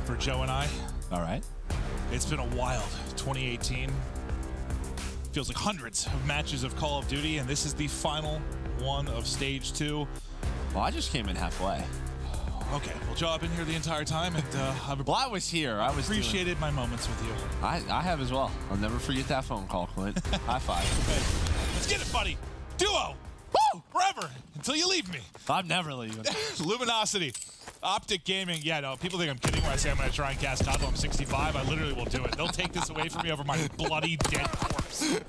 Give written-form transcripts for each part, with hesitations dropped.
for Joe and I. All right. It's been a wild 2018. Feels like hundreds of matches of Call of Duty, and this is the final one of Stage 2. Well, I just came in halfway. Okay, well, Joe, I've been here the entire time, and I was here. I appreciated my moments with you. I have as well. I'll never forget that phone call, Clint. High five. Hey, let's get it, buddy. Duo. Woo! Forever until you leave me. I'm never leaving. Luminosity. OpTic Gaming. Yeah, no, people think I'm kidding when I say I'm going to try and cast Cosmo 65. I literally will do it. They'll take this away from me over my bloody dead corpse.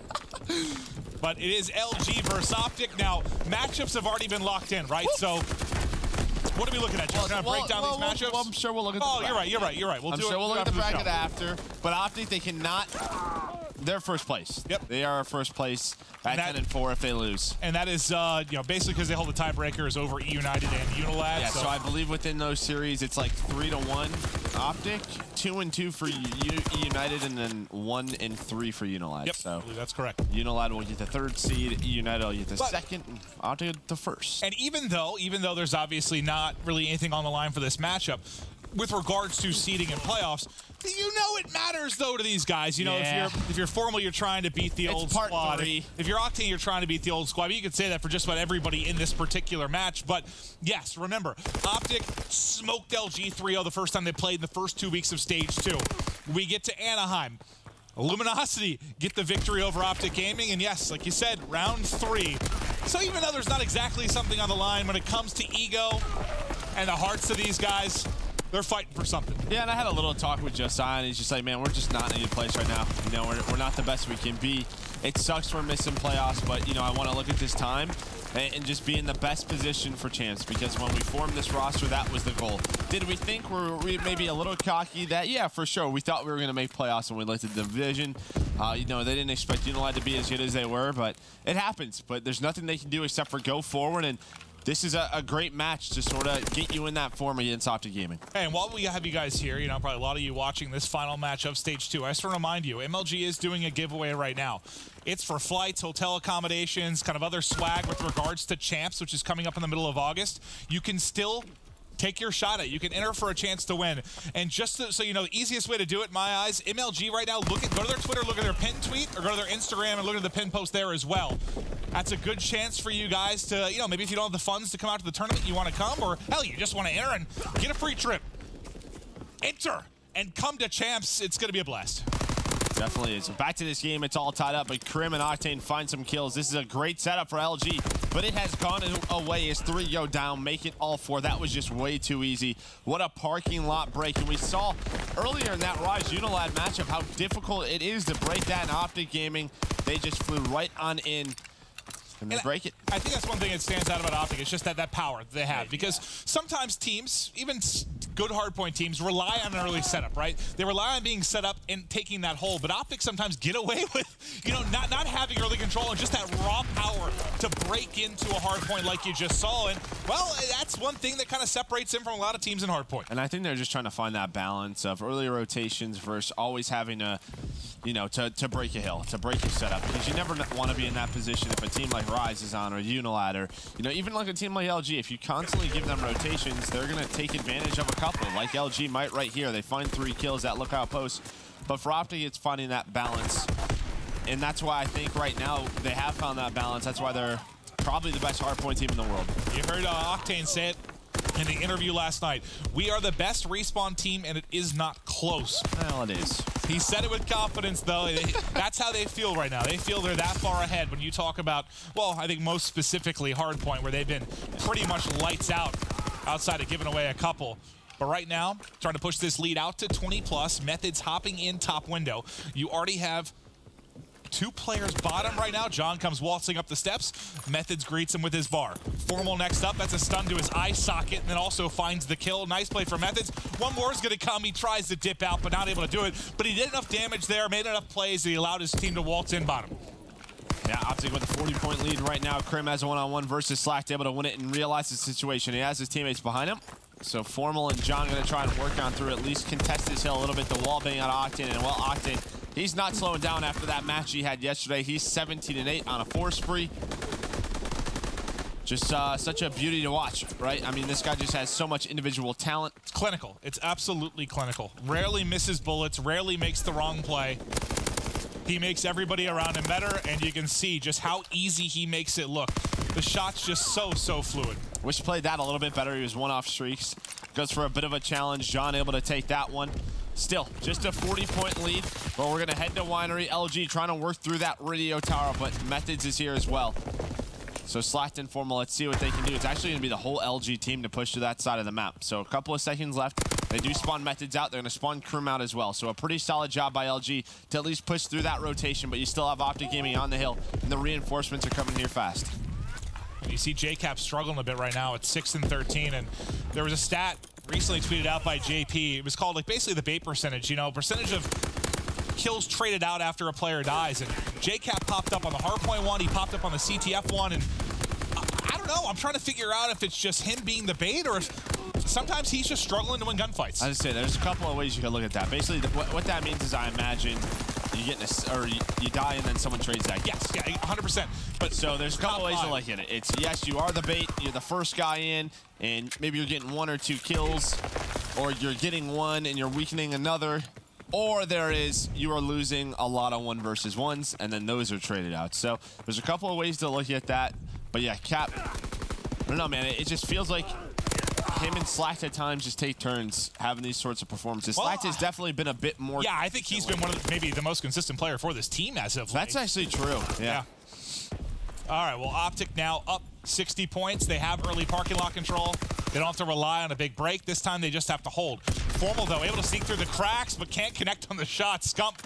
But it is LG versus OpTic. Now, matchups have already been locked in, right? So, what are we looking at, Joe? Can I break down these matchups? Well, I'm sure we'll look at the bracket. You're right. I'm sure we'll look at the bracket after. But OpTic, they cannot... They're first place. Yep. They are first place at 10-4 if they lose. And that is, basically because they hold the tiebreakers over E United and Unilad. Yeah, so I believe within those series, it's like 3-1 OpTic, 2-2 for United, and then 1-3 for Unilad. Yep, so that's correct. Unilad will get the third seed, United will get the second, and OpTic the first. And even though there's obviously not really anything on the line for this matchup, with regards to seeding and playoffs, you know it matters though to these guys. You know, if you're Formal, you're trying to beat the old squad. If you're Octane, you're trying to beat the old squad. But you could say that for just about everybody in this particular match. But yes, remember, OpTic smoked LG 3-0 the first time they played in the first 2 weeks of Stage 2. We get to Anaheim. Luminosity get the victory over OpTic Gaming, and yes, like you said, round 3. So even though there's not exactly something on the line when it comes to ego and the hearts of these guys, they're fighting for something. Yeah, and I had a little talk with Josiah, and he's just like, man, we're just not in a good place right now. You know, we're not the best we can be. It sucks we're missing playoffs, but, you know, I want to look at this time and just be in the best position for champs, because when we formed this roster, that was the goal. Did we think we maybe a little cocky? That, yeah, for sure. We thought we were going to make playoffs when we looked at the division. You know, they didn't expect Unilad to be as good as they were, but it happens. But there's nothing they can do except for go forward, and this is a great match to sort of get you in that form against OpTic Gaming. Hey, and while we have you guys here, you know, probably a lot of you watching this final match of Stage 2, I just want to remind you, MLG is doing a giveaway right now. It's for flights, hotel accommodations, kind of other swag with regards to champs, which is coming up in the middle of August. You can still take your shot at it. You can enter for a chance to win. And just so you know, the easiest way to do it, in my eyes, MLG right now, go to their Twitter, look at their pin tweet, or go to their Instagram and look at the pin post there as well. That's a good chance for you guys to, you know, maybe if you don't have the funds to come out to the tournament, you want to come, or hell, you just want to enter and get a free trip. Enter and come to champs. It's going to be a blast. Definitely is. So back to this game, it's all tied up, but Krim and Octane find some kills. This is a great setup for LG, but it has gone away as 3 go down, make it all 4. That was just way too easy. What a parking lot break. And we saw earlier in that Rise Unilad matchup how difficult it is to break that in OpTic Gaming. They just flew right on in and break it. I think that's one thing that stands out about OpTic. It's just that power they have. Because sometimes teams, even good hardpoint teams, rely on an early setup, right? They rely on being set up and taking that hold. But OpTic sometimes get away with, you know, not having early control and just that raw power to break into a hardpoint like you just saw. And, well, that's one thing that kind of separates them from a lot of teams in hardpoint. And I think they're just trying to find that balance of early rotations versus always having a, you know, to break a hill, to break your setup. Because you never want to be in that position if a team like Rise is on, or Unilad, or, you know, even like a team like LG. If you constantly give them rotations, they're going to take advantage of a couple, like LG might right here. They find 3 kills at Lookout Post. But for OpTic, it's finding that balance. And that's why I think right now they have found that balance. That's why they're probably the best hardpoint team in the world. You heard Octane say it in the interview last night. We are the best respawn team, and it is not close. Well, it is. He said it with confidence, though. That's how they feel right now. They feel they're that far ahead when you talk about, well, I think most specifically Hardpoint, where they've been pretty much lights out outside of giving away a couple. But right now, trying to push this lead out to 20+. Methods hopping in top window. You already have 2 players bottom right now. John comes waltzing up the steps. Methods greets him with his bar. Formal next up. That's a stun to his eye socket, and then also finds the kill. Nice play for Methods. One more is going to come. He tries to dip out, but not able to do it. But he did enough damage there, made enough plays that he allowed his team to waltz in bottom. Yeah, OpTic with a 40-point lead right now. Krim has a one-on-one versus Slack, able to win it and realize the situation. He has his teammates behind him. So Formal and John going to try and work on through, at least contest this hill a little bit. The wall bang out of Octane, and well, Octane, he's not slowing down after that match he had yesterday. He's 17-8 on a 4 spree. Just such a beauty to watch, right? I mean, this guy just has so much individual talent. It's clinical. It's absolutely clinical. Rarely misses bullets, rarely makes the wrong play. He makes everybody around him better, and you can see just how easy he makes it look. The shot's just so fluid. Wish he played that a little bit better. He was one off streaks. Goes for a bit of a challenge. John able to take that one. Still, just a 40-point lead, but we're going to head to Winery. LG trying to work through that radio tower, but Methods is here as well. So Slacked and Formal, let's see what they can do. It's actually going to be the whole LG team to push to that side of the map. So a couple of seconds left. They do spawn Methods out. They're going to spawn Krim out as well. So a pretty solid job by LG to at least push through that rotation, but you still have OpTic Gaming on the hill, and the reinforcements are coming here fast. You see JCap struggling a bit right now at 6 and 13, and there was a stat recently tweeted out by JP. It was called like basically the bait percentage, you know, percentage of kills traded out after a player dies, and JCap popped up on the Hardpoint one, he popped up on the CTF one, and I don't know, I'm trying to figure out if it's just him being the bait or if sometimes he's just struggling to win gunfights. I was gonna say, there's a couple of ways you can look at that. Basically, what that means is I imagine you get you die and then someone trades that. Yes, yeah, 100%. But so there's a couple ways to look at it. It's yes, you are the bait, you're the first guy in, and maybe you're getting 1 or 2 kills, or you're getting one and you're weakening another, or there is you are losing a lot of 1 versus 1s, and then those are traded out. So there's a couple of ways to look at that. But yeah, Cap, I don't know, man. It just feels like him and Slacked at times just take turns having these sorts of performances. Well, Slacked has definitely been a bit more. Yeah, I think he's been one of maybe the most consistent player for this team as of late. That's actually true. Yeah. All right, well, OpTic now up 60 points. They have early parking lot control. They don't have to rely on a big break. This time they just have to hold. Formal, though, able to sneak through the cracks, but can't connect on the shot. Scump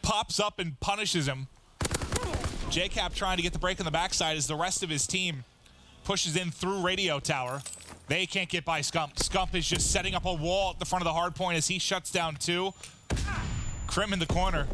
pops up and punishes him. JCap trying to get the break on the backside as the rest of his team pushes in through radio tower. They can't get by Scump. Scump is just setting up a wall at the front of the Hardpoint as he shuts down 2. Krim in the corner,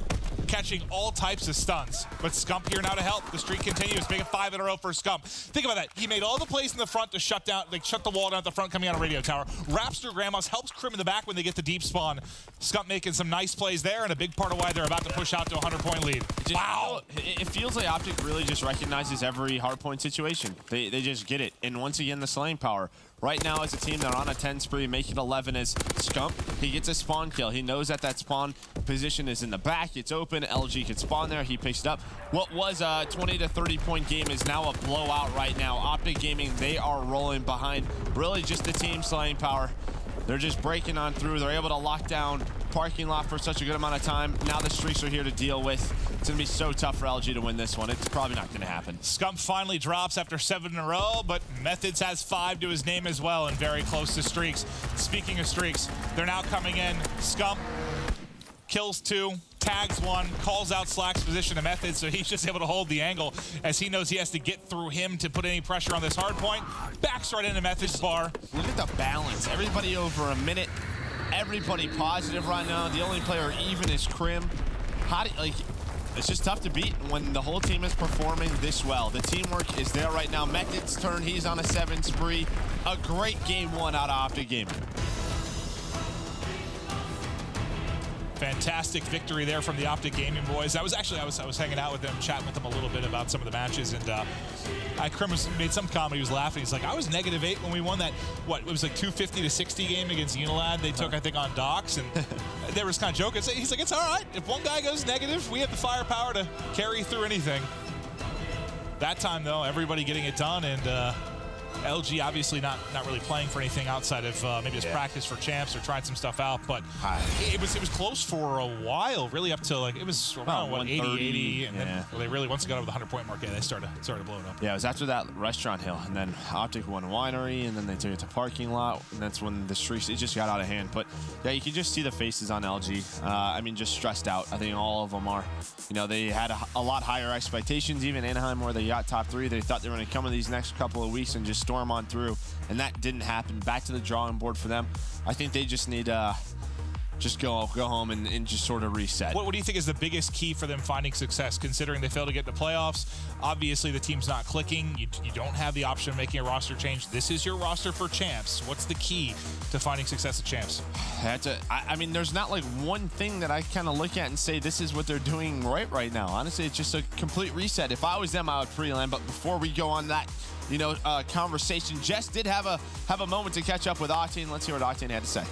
catching all types of stuns. But Scump here now to help. The streak continues. Make it 5 in a row for Scump. Think about that. He made all the plays in the front to shut down, like shut the wall down at the front coming out of radio tower. Wraps through Grandma's, helps Krim in the back when they get the deep spawn. Scump making some nice plays there, and a big part of why they're about to push out to a 100-point lead. Wow. It feels like OpTic really just recognizes every hardpoint situation. They just get it. And once again, the slaying power. Right now, as a team, they're on a 10 spree, making 11 as Scump. He gets a spawn kill. He knows that that spawn position is in the back. It's open. LG can spawn there. He picks it up. What was a 20 to 30-point game is now a blowout right now. OpTic Gaming, they are rolling behind really just the team slaying power. They're just breaking on through. They're able to lock down parking lot for such a good amount of time. Now the streaks are here to deal with. It's going to be so tough for LG to win this one. It's probably not going to happen. Scump finally drops after 7 in a row, but Methods has 5 to his name as well and very close to streaks. Speaking of streaks, they're now coming in. Scump kills 2, tags 1, calls out Slack's position to Methods, so he's just able to hold the angle as he knows he has to get through him to put any pressure on this hard point. Backs right into Methods' bar. Look at the balance. Everybody over a minute. Everybody positive right now. The only player even is Krim. It's just tough to beat when the whole team is performing this well. The teamwork is there right now. Method's turn. He's on a 7 spree. A great game 1 out of OpTic Gaming. Fantastic victory there from the OpTic Gaming boys. I was hanging out with them, chatting with them a little bit about some of the matches, and Krim made some comment. He was laughing. He's like, I was -8 when we won that, it was like 250 to 60 game against Unilad. They took, I think, on Docks, and they were just kind of joking. He's like, it's all right. If one guy goes negative, we have the firepower to carry through anything. That time, though, everybody getting it done, and LG obviously not really playing for anything outside of maybe his practice for champs or trying some stuff out, but it was close for a while, really up to it was around 80, and then they really once they got over the 100-point mark, they started blowing up. Yeah, it was after that restaurant hill, and then OpTic won Winery, and then they took it to parking lot, and that's when the streaks it just got out of hand. But yeah, you can just see the faces on LG. I mean, just stressed out. I think all of them are. You know, they had a lot higher expectations. Even Anaheim, where they got top 3, they thought they were going to come in these next couple of weeks and just storm on through, and that didn't happen. Back to the drawing board for them. I think they just need just go home and just sort of reset. What do you think is the biggest key for them finding success, considering they failed to get in the playoffs? Obviously, the team's not clicking. You don't have the option of making a roster change. This is your roster for champs. What's the key to finding success at champs? I mean, there's not like one thing that I kind of look at and say this is what they're doing right now. Honestly, it's just a complete reset. If I was them, I would pre-land. But before we go on that conversation. Jess did have a moment to catch up with Octane. Let's hear what Octane had to say.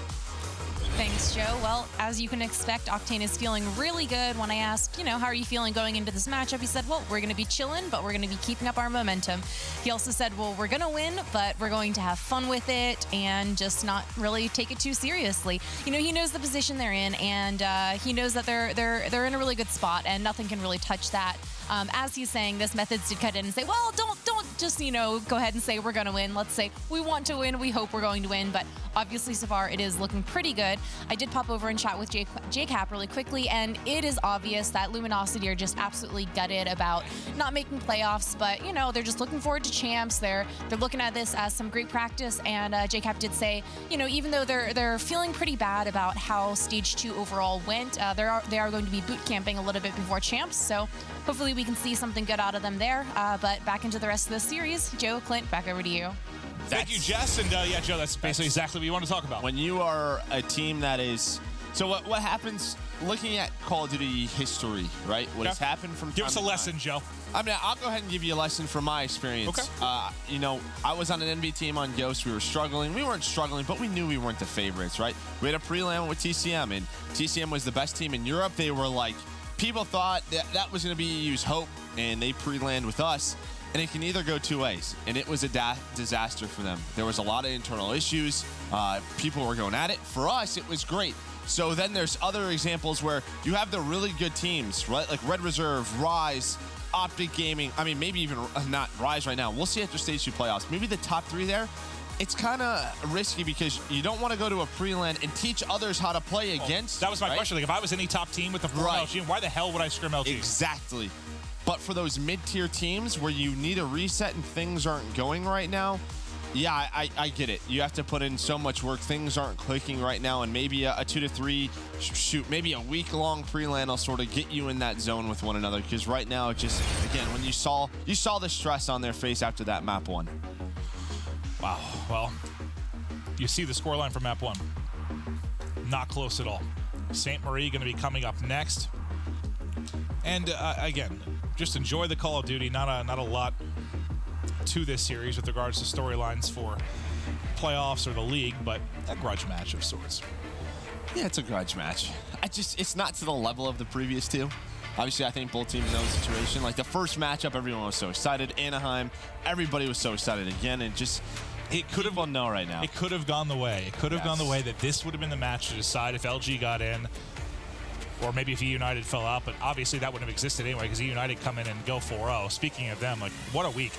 Thanks, Joe. Well, as you can expect, Octane is feeling really good. When I asked, how are you feeling going into this matchup, he said, well, we're going to be chilling, but we're going to be keeping up our momentum. He also said, well, we're going to win, but we're going to have fun with it and just not really take it too seriously. He knows the position they're in, and he knows that they're in a really good spot, and nothing can really touch that. As he's saying, this Methods did cut in and say, well, don't just, go ahead and say we're going to win. Let's say we want to win, we hope we're going to win, but obviously so far it is looking pretty good. I did pop over and chat with JCap really quickly, and it is obvious that Luminosity are just absolutely gutted about not making playoffs, but, they're just looking forward to champs. They're looking at this as some great practice, and JCap did say, even though they're feeling pretty bad about how Stage 2 overall went, they are going to be boot camping a little bit before champs, so hopefully we can see something good out of them there. But back into the rest of the series. Joe, Clint, back over to you. Thank you, Jess. And yeah, Joe, that's basically exactly what you want to talk about. When you are a team that is... So what happens, looking at Call of Duty history, right? What has happened from time to time. Give us a lesson, Joe. I'll go ahead and give you a lesson from my experience. Okay. I was on an NB team on Ghost. We were struggling. We weren't struggling, but we knew we weren't the favorites, right? We had a pre-land with TCM, and TCM was the best team in Europe. They were like... People thought that was going to be EU's hope, and they pre-land with us. And it can either go two ways, and it was a disaster for them. There was a lot of internal issues. People were going at it. For us, it was great. So then there's other examples where you have the really good teams, right? Like Red Reserve, Rise, OpTic Gaming. I mean, maybe even not Rise right now. We'll see after Stage 2 playoffs. Maybe the top three there. It's kind of risky because you don't want to go to a pre-land and teach others how to play against. That was my question. Like, if I was any top team with the former LG, why the hell would I scrim LG? Exactly. But for those mid-tier teams where you need a reset and things aren't going right now, yeah, I get it. You have to put in so much work. Things aren't clicking right now, and maybe a 2 to 3, maybe a week-long pre-land will sort of get you in that zone with one another. Because right now, it just, again, when you saw the stress on their face after that map 1. Wow. Well, you see the scoreline for map 1. Not close at all. St. Marie going to be coming up next. And again, just enjoy the Call of Duty. Not a lot to this series with regards to storylines for playoffs or the league, but a grudge match of sorts. Yeah, it's a grudge match. It's not to the level of the previous two. Obviously, I think both teams know the situation. Like the first matchup, everyone was so excited. Anaheim, everybody was so excited again, and just it could have gone right now. It could have gone the way. It could have gone the way that this would have been the match to decide if LG got in, or maybe if United fell out. But obviously, that wouldn't have existed anyway because United come in and go 4-0. Speaking of them, like what a week.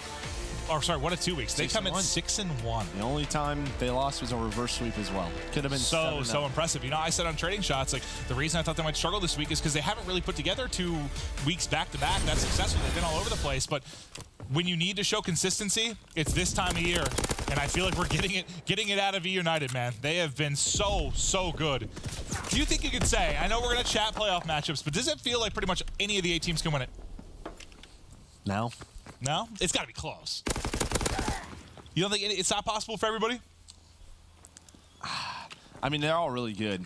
Or sorry, what a 2 weeks. They come in 6-1. The only time they lost was a reverse sweep as well. Could have been so impressive. I said on Trading Shots, like the reason I thought they might struggle this week is because they haven't really put together 2 weeks back to back. That's successful. They've been all over the place, but when you need to show consistency, it's this time of year, and I feel like we're getting it out of United, man. They have been so good. Do you think you could say? I know we're gonna chat playoff matchups, but does it feel like pretty much any of the 8 teams can win it? No. No? It's got to be close. You don't think it's not possible for everybody? I mean, they're all really good.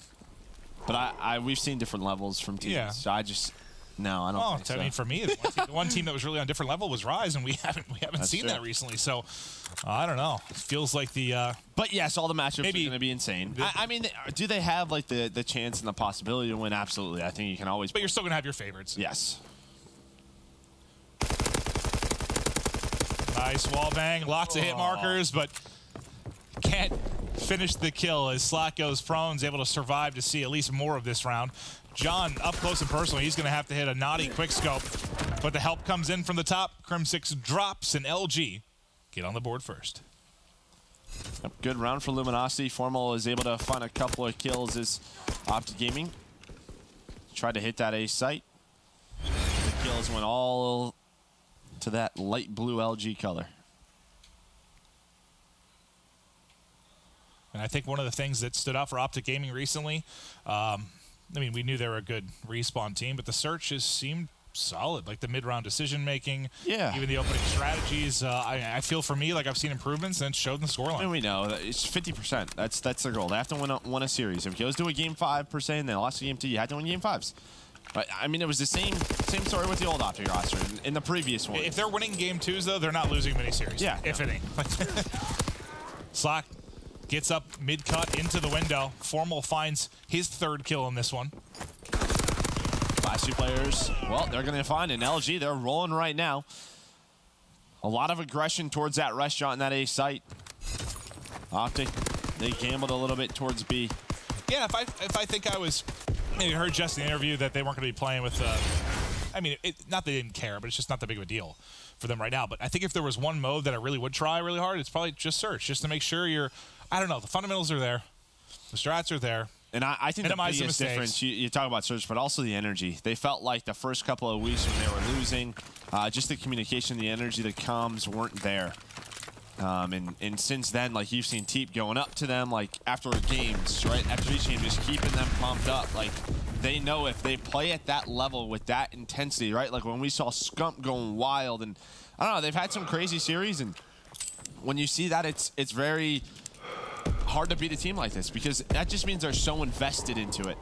But we've seen different levels from teams. Yeah. So I don't think so. I mean, for me, the one team that was really on a different level was Rise, and we haven't seen that recently. So I don't know. It feels like the but yes, all the matchups are going to be insane. I mean, do they have like the chance and the possibility to win? Absolutely. I think you can always. But you're still going to have your favorites. Yes. Nice wall bang, lots of hit markers, but can't finish the kill as Slack goes prone, is able to survive to see at least more of this round. John, up close and personal, he's going to have to hit a naughty quick scope, but the help comes in from the top. Crim6 drops, and LG get on the board first. Good round for Luminosity. Formal is able to find a couple of kills as OpTic Gaming tried to hit that A site. The kills went all to that light blue LG color. And I think one of the things that stood out for OpTic Gaming recently, I mean, we knew they were a good respawn team, but the search has seemed solid. Like the mid-round decision-making, even the opening strategies. I feel for me like I've seen improvements and it showed in the scoreline. And we know that it's 50%. That's their goal. They have to win a series. If it goes to a game 5 per se and they lost a game 2, you have to win game 5s. But, I mean, it was the same story with the old OpTic roster in the previous one. If they're winning game 2s, though, they're not losing miniseries. Yeah. If any. Slack gets up mid-cut into the window. Formal finds his 3rd kill in this one. Last 2 players, well, they're going to find an LG. They're rolling right now. A lot of aggression towards that restaurant and that A site. OpTic, they gambled a little bit towards B. Yeah, if I think I was... Maybe heard just in the interview that they weren't going to be playing with... I mean, not that they didn't care, but it's just not that big of a deal for them right now. But I think if there was one mode that I really would try really hard, it's probably just search, just to make sure you're... I don't know, the fundamentals are there. The strats are there. And I think Minimize the biggest difference, you talk about search, but also the energy. They felt like the first couple of weeks when they were losing, just the communication, the energy, the comms weren't there. And since then, like, you've seen Teep going up to them, like, after games, right? After each game, just keeping them pumped up. Like, they know if they play at that level with that intensity, right? Like, when we saw Scump going wild, and I don't know, they've had some crazy series, and when you see that, it's very hard to beat a team like this, because that just means they're so invested into it.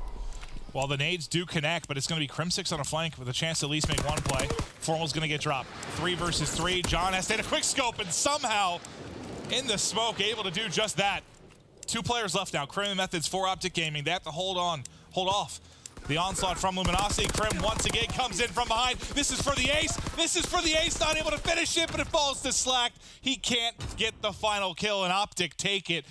Well, the nades do connect, but it's going to be Crim6 on a flank with a chance to at least make one play. Formal's going to get dropped. 3 versus 3. John has to hit a quick scope, and somehow, in the smoke, able to do just that. 2 players left now. Crim and Methods for OpTic Gaming. They have to hold off the onslaught from Luminosity. Crim once again comes in from behind. This is for the ace. This is for the ace. Not able to finish it, but it falls to Slack. He can't get the final kill, and OpTic take it.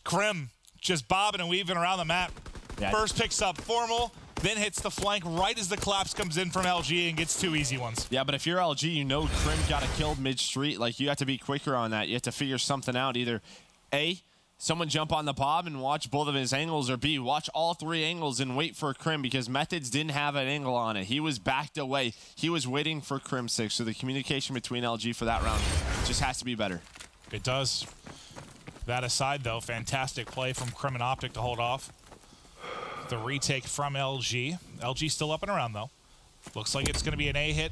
Crim just bobbing and weaving around the map. Yeah. First picks up Formal, then hits the flank right as the collapse comes in from LG and gets 2 easy ones. Yeah, but if you're LG, you know Crim got it killed mid-street. Like, you have to be quicker on that. You have to figure something out. Either A, someone jump on the bob and watch both of his angles, or B, watch all 3 angles and wait for Crim, because Methods didn't have an angle on it. He was backed away. He was waiting for Crim6, so the communication between LG for that round just has to be better. It does. That aside, though, fantastic play from Crim and OpTic to hold off. The retake from LG. LG still up and around, though. Looks like it's going to be an A hit,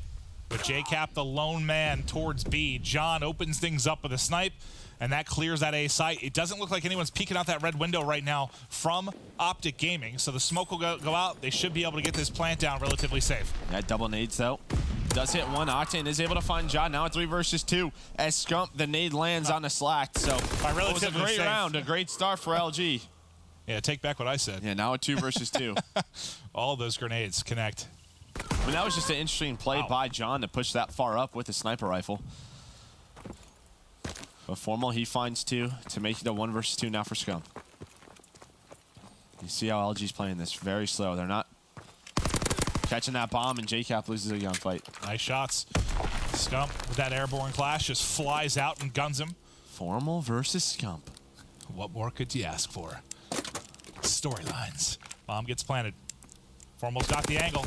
but JCap, the lone man towards B. John opens things up with a snipe, and that clears that A site. It doesn't look like anyone's peeking out that red window right now from OpTic Gaming, so the smoke will go out. They should be able to get this plant down relatively safe. That double nades, though. Does hit one. Octane is able to find John. Now it's 3 versus 2. As Scump, the nade lands on the Slack. So it was a great round, a great start for LG. Yeah, take back what I said. Yeah, now a 2 versus 2. All those grenades connect. I mean, that was just an interesting play by John to push that far up with a sniper rifle. But Formal, he finds 2 to make it a 1 versus 2 now for Scump. You see how LG's playing this very slow. They're not catching that bomb, and JCap loses a gunfight. Nice shots. Scump with that airborne clash just flies out and guns him. Formal versus Scump. What more could you ask for? Storylines. Bomb gets planted. Formal's got the angle.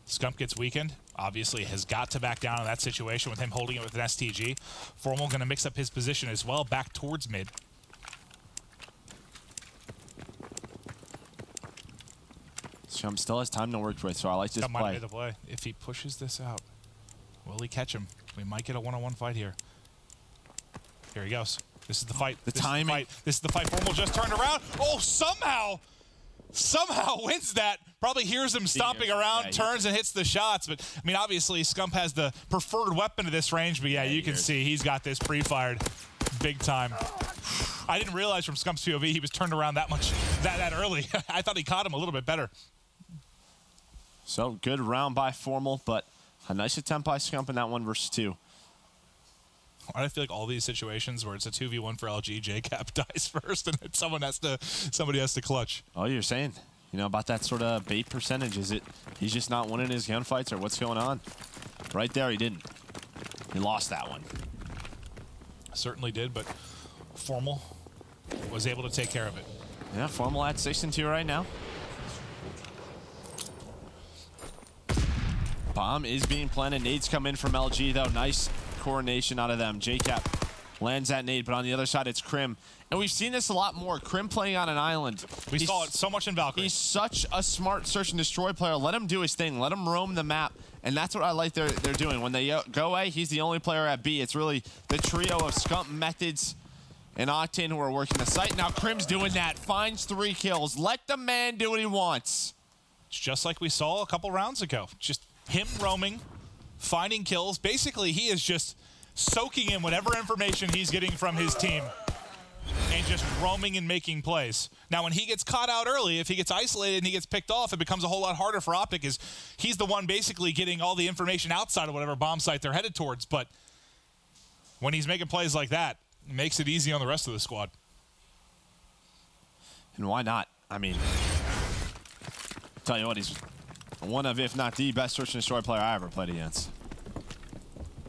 Scump gets weakened. Obviously has got to back down in that situation with him holding it with an STG. Formal going to mix up his position as well, back towards mid. Scump still has time to work with, so I like this play. Might be the play. If he pushes this out, will he catch him? We might get a one-on-one fight here. Here he goes. This is the fight. The timing. This is the fight. Formal just turned around. Oh, somehow wins that. Probably hears him stomping around, turns and hits the shots. But, I mean, obviously, Scump has the preferred weapon to this range. But, yeah, you can see he's got this pre-fired big time. I didn't realize from Scump's POV he was turned around that much, that early. I thought he caught him a little bit better. So, good round by Formal, but a nice attempt by Scump in that 1 versus 2. I feel like all these situations where it's a 2v1 for LG, JCap dies first, and then somebody has to clutch. Oh, you're saying, you know, about that sort of bait percentage? Is it he's just not winning his gunfights, or what's going on? Right there, he didn't. He lost that one. Certainly did, but Formal was able to take care of it. Yeah, Formal at 6-2 right now. Bomb is being planted. Nades come in from LG, though. Nice coordination out of them. JCap lands that nade, but on the other side, it's Crim. And we've seen this a lot more. Crim playing on an island. We saw it so much in Valkyrie. He's such a smart search and destroy player. Let him do his thing. Let him roam the map. And that's what I like they're doing. When they go A, he's the only player at B. It's really the trio of Scump, Methods, and Octane who are working the site. Now Crim's doing that. Finds 3 kills. Let the man do what he wants. It's just like we saw a couple rounds ago. Just him roaming, finding kills. Basically, he is just soaking in whatever information he's getting from his team and just roaming and making plays. Now, when he gets caught out early, if he gets isolated and he gets picked off, it becomes a whole lot harder for OpTic, as he's the one basically getting all the information outside of whatever bomb site they're headed towards. But when he's making plays like that, it makes it easy on the rest of the squad. And why not? I mean, tell you what, he's one of, if not the best search and destroy player I ever played against.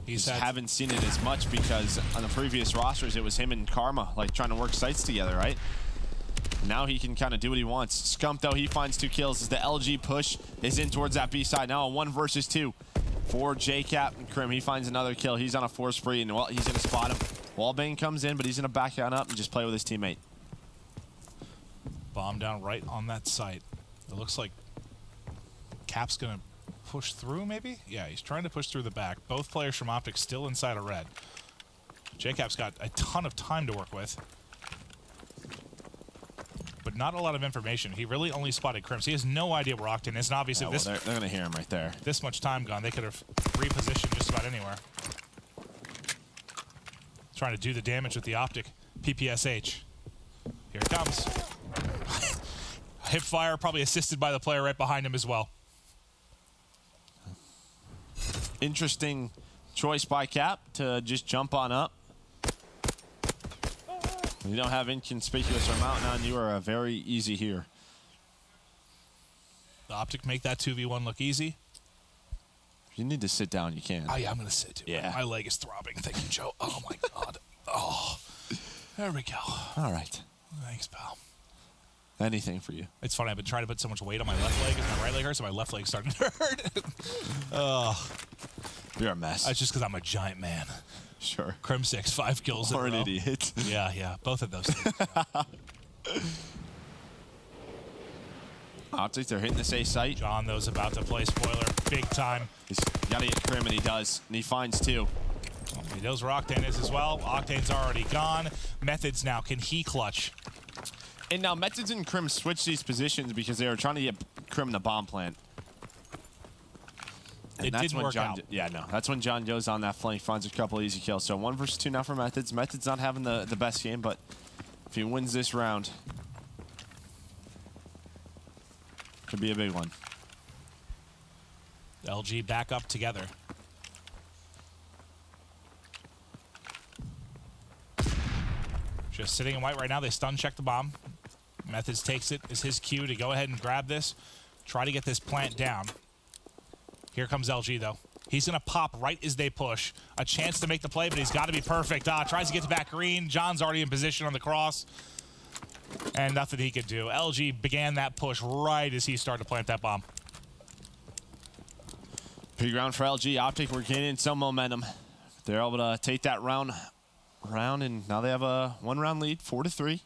Just haven't seen it as much because on the previous rosters, it was him and Karma, like, trying to work sites together, right? Now he can kind of do what he wants. Scump, though, he finds 2 kills as the LG push is in towards that B side. Now a 1 versus 2 for JCap and Krim. He finds another kill. He's on a 4 spree, and, well, he's going to spot him. Wallbang comes in, but he's going to back on up and just play with his teammate. Bomb down right on that site. It looks like Cap's going to push through, maybe? Yeah, he's trying to push through the back. Both players from OpTic still inside of red. JCap's got a ton of time to work with, but not a lot of information. He really only spotted Crims. He has no idea where Octane is, and obviously they're going to hear him right there. This much time gone, they could have repositioned just about anywhere. Trying to do the damage with the OpTic PPSH. Here it comes. Hip fire, probably assisted by the player right behind him as well. Interesting choice by Cap to just jump on up. You don't have inconspicuous or mountain on, you are very easy here. The OpTic make that 2v1 look easy. If you need to sit down, you can. Oh, yeah, I'm going to sit, too. Yeah. My leg is throbbing. Thank you, Joe. Oh, my God. Oh, there we go. All right. Thanks, pal. Anything for you. It's funny. I've been trying to put so much weight on my left leg as my right leg hurts, so my left leg's starting to hurt. Oh. You're a mess. That's just because I'm a giant man. Sure. Crim 6, 5 kills. Or an idiot. Yeah, both of those things. OpTic, they're hitting this A site. John, though's about to play spoiler big time. He's got to get Krim, and he does. And he finds 2. He knows where Octane is as well. Octane's already gone. Methods now. Can he clutch? And now Methods and Krim switch these positions because they were trying to get Krim the bomb plant. And it didn't work out. Yeah, no. That's when John goes on that flank, finds a couple easy kills. So 1 versus 2 now for Methods. Methods not having the best game, but if he wins this round, could be a big one. LG back up together. Just sitting in white right now. They stun check the bomb. Methods takes it as his cue to go ahead and grab this. Try to get this plant down. Here comes LG, though. He's going to pop right as they push. A chance to make the play, but he's got to be perfect. Tries to get to back green. John's already in position on the cross. And nothing he could do. LG began that push right as he started to plant that bomb. Big round for LG. OpTic, we're gaining some momentum. They're able to take that round, and now they have a 1-round lead, 4-3.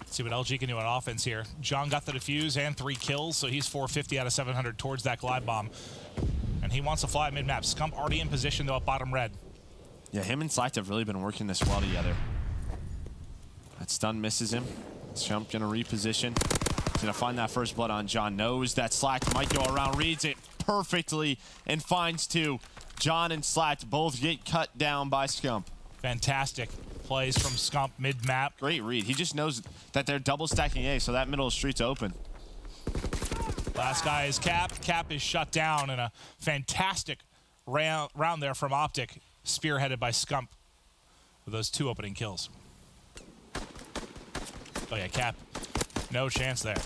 See what LG can do on offense here. John got the defuse and 3 kills, so he's 450 out of 700 towards that glide bomb. And he wants to fly at mid-map. Scump already in position, though, at bottom red. Yeah, him and Slack have really been working this well together. That stun misses him. Scump gonna reposition. He's gonna find that first blood on John. Knows that Slack might go around, reads it perfectly, and finds 2. John and Slack both get cut down by Scump. Fantastic plays from Scump mid-map. Great read. He just knows that they're double stacking A, so that middle street's open. Last guy is Cap. Cap is shut down in a fantastic round there from OpTic, spearheaded by Scump with those 2 opening kills. Oh yeah, Cap, no chance there.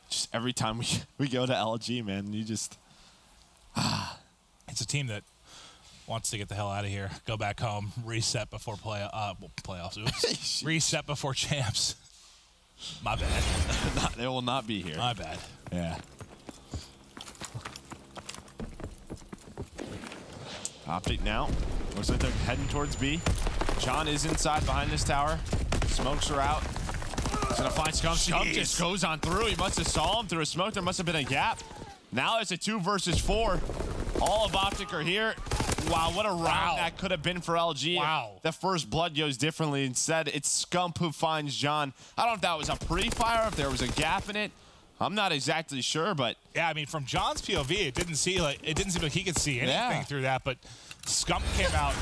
Just every time we go to LG, man, you just... It's a team that wants to get the hell out of here, go back home, reset before playoffs. Oops. Reset before champs. My bad. They will not be here. My bad. Yeah. OpTic now. Looks like they're heading towards B. John is inside behind this tower. Smokes are out. He's gonna find Scump. Scump just goes on through. He must have saw him through a smoke. There must have been a gap. Now it's a 2 versus 4. All of OpTic are here. Wow, what a round that could have been for LG. Wow. The first blood goes differently. Instead, it's Scump who finds John. I don't know if that was a pre-fire, if there was a gap in it. I'm not exactly sure, but yeah, I mean, from John's POV, it didn't seem like he could see anything through that. But Scump came out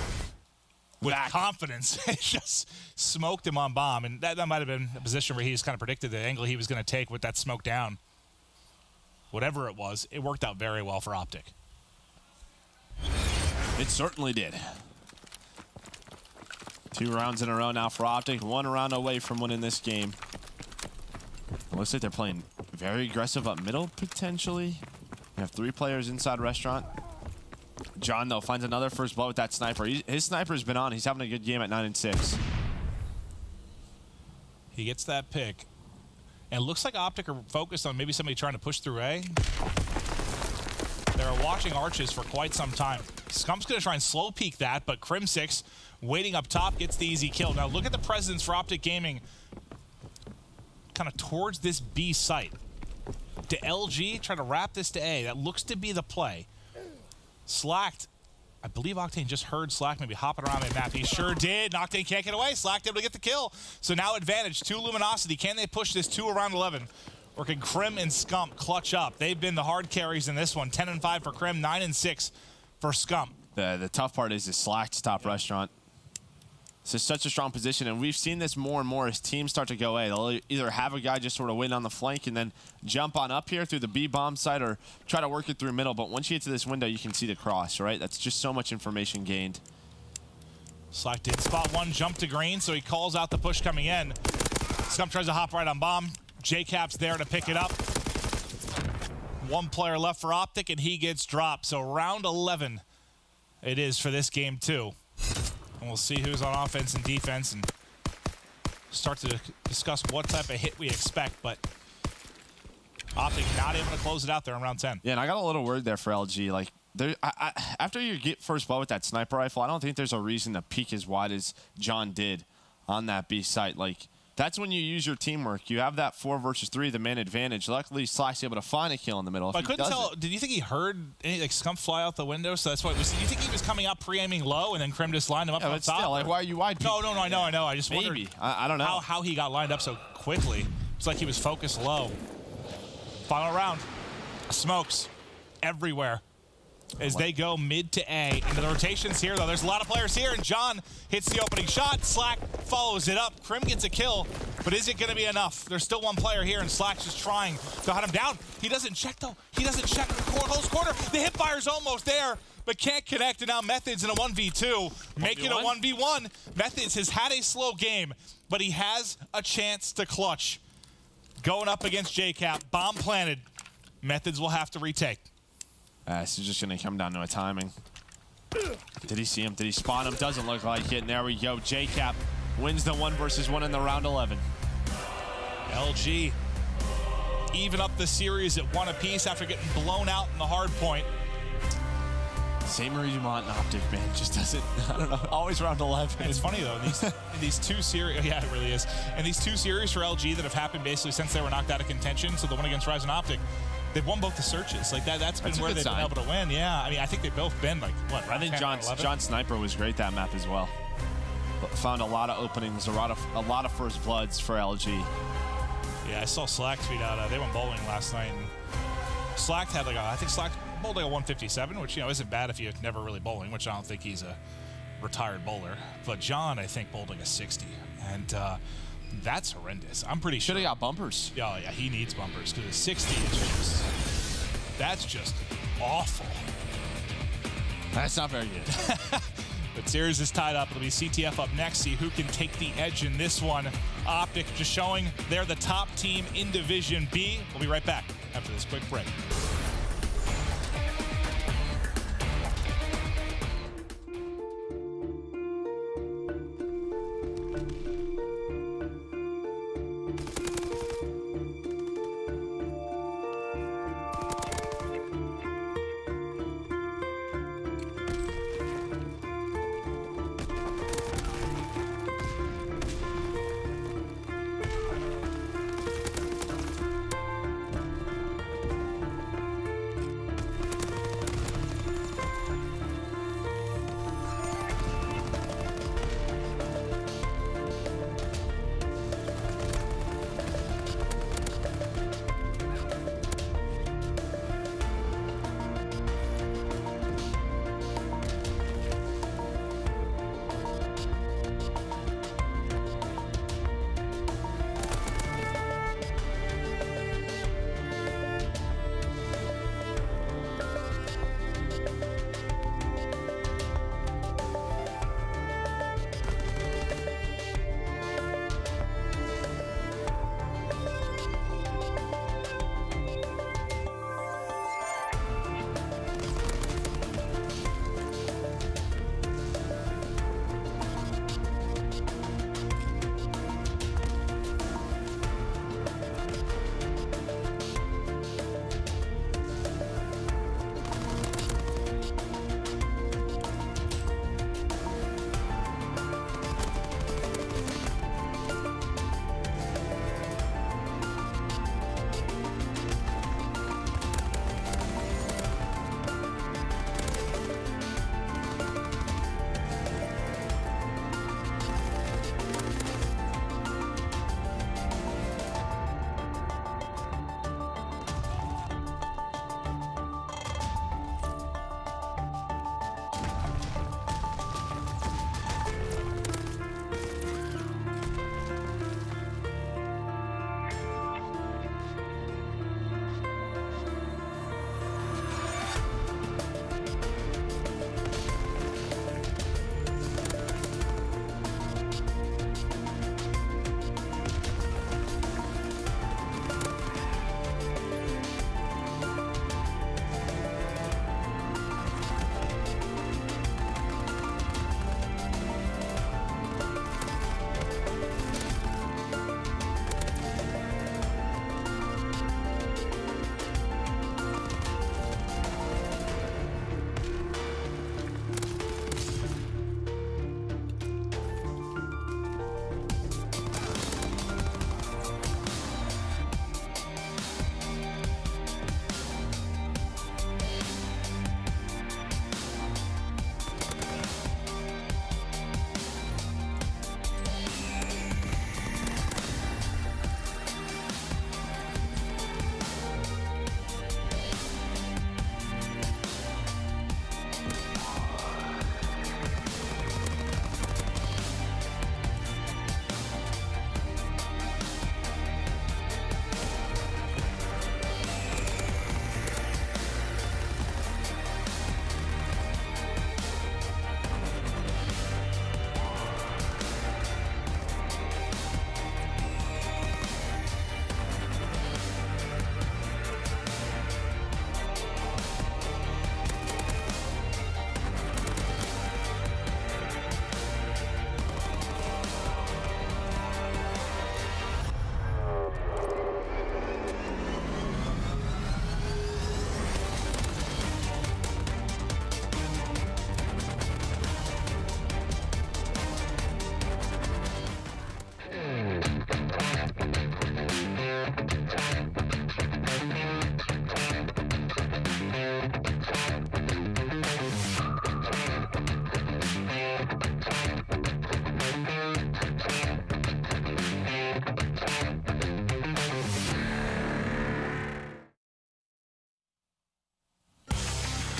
with confidence. It just smoked him on bomb, and that might have been a position where he just kind of predicted the angle he was going to take with that smoke down. Whatever it was, it worked out very well for OpTic. It certainly did. 2 rounds in a row now for OpTic. 1 round away from winning this game. It looks like they're playing very aggressive up middle, potentially. We have 3 players inside restaurant. John, though, finds another first blood with that sniper. His sniper's been on. He's having a good game at 9 and 6. He gets that pick. And it looks like OpTic are focused on maybe somebody trying to push through A. They were watching arches for quite some time. Scump's going to try and slow peek that, but Crim6 waiting up top gets the easy kill. Now look at the presence for OpTic Gaming kind of towards this B site. To LG, try to wrap this to A. That looks to be the play. Slacked. I believe Octane just heard Slack maybe hopping around that map. He sure did. Octane can't get away. Slack able to get the kill. So now advantage to Luminosity. Can they push this to around 11? Or can Crim and Scump clutch up? They've been the hard carries in this one. 10 and 5 for Crim, 9 and 6 for Scump. The tough part is Slack's top restaurant. This is such a strong position, and we've seen this more and more as teams start to go A. They'll either have a guy just sort of win on the flank and then jump on up here through the B bomb side or try to work it through middle. But once you get to this window, you can see the cross, right? That's just so much information gained. Slack did spot 1, jump to green, so he calls out the push coming in. Scump tries to hop right on bomb. JCap's there to pick it up. 1 player left for OpTic, and he gets dropped. So round 11 it is for this game, too. And we'll see who's on offense and defense and start to discuss what type of hit we expect. But OpTic not able to close it out there in round 10. Yeah, and I got a little word there for LG. Like, after you get first blood with that sniper rifle, I don't think there's a reason to peek as wide as John did on that B site. Like, that's when you use your teamwork. You have that 4 versus 3, the man advantage. Luckily, Slack's able to find a kill in the middle. But I couldn't tell. Did you think he heard any like Scump fly out the window? So that's why. Do you think he was coming out pre-aiming low and then Crim just lined him up on top? Still, like, why are you wide? No, I know. I just wondered. Maybe. I don't know how he got lined up so quickly. It's like he was focused low. Final round. Smokes everywhere as they go mid to A. Into the rotations here, though. There's a lot of players here, and John hits the opening shot. Slack follows it up. Crim gets a kill, but is it going to be enough? There's still 1 player here, and Slack's just trying to hunt him down. He doesn't check, though. He doesn't check the close quarter. The hip fire's almost there, but can't connect, and now Methods in a 1v2. Make it a 1v1. Methods has had a slow game, but he has a chance to clutch. Going up against JCap. Bomb planted. Methods will have to retake. This is just going to come down to a timing. Did he see him? Did he spawn him? Doesn't look like it. And there we go. JCap wins the 1 versus 1 in the round 11. LG even up the series at 1 apiece after getting blown out in the hard point. Same reason you want an OpTic, man. Just doesn't, I don't know, always round 11. And it's funny, though, in these 2 series, yeah, it really is. And these 2 series for LG that have happened basically since they were knocked out of contention, so the one against Rise and OpTic, they've won both the searches. Like that's been where they've been able to win. Yeah, I mean, I think they've both been like what? I think John's sniper was great that map as well. Found a lot of openings, a lot of first bloods for LG. Yeah, I saw Slack tweet out. They went bowling last night, and Slack had like I think Slack bowled like a 157, which isn't bad if you're never really bowling. Which I don't think he's a retired bowler. But John, I think, bowled like a 60, and that's horrendous. I'm pretty sure. Should have got bumpers. Oh, yeah, he needs bumpers because a 60 is just, that's just awful. That's not very good. But series is tied up. It'll be CTF up next. See who can take the edge in this one. OpTic just showing they're the top team in Division B. We'll be right back after this quick break.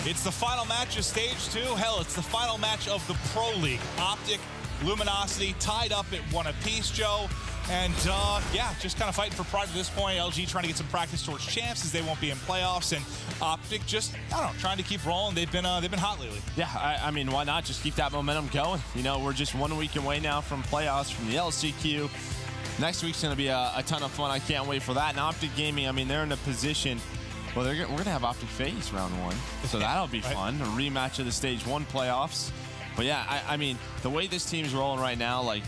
It's the final match of Stage 2. Hell, it's the final match of the Pro League. OpTic, Luminosity tied up at 1 apiece, Joe. And, yeah, just kind of fighting for pride at this point. LG trying to get some practice towards champs as they won't be in playoffs. And OpTic just, I don't know, trying to keep rolling. They've been hot lately. Yeah, I mean, why not just keep that momentum going? You know, we're just 1 week away now from playoffs, from the LCQ. Next week's going to be a ton of fun. I can't wait for that. And OpTic Gaming, I mean, they're in a position. Well, we're going to have OpTic FaZe round 1. So that'll be fun. A rematch of the Stage 1 playoffs. But, yeah, I mean, the way this team's rolling right now, like,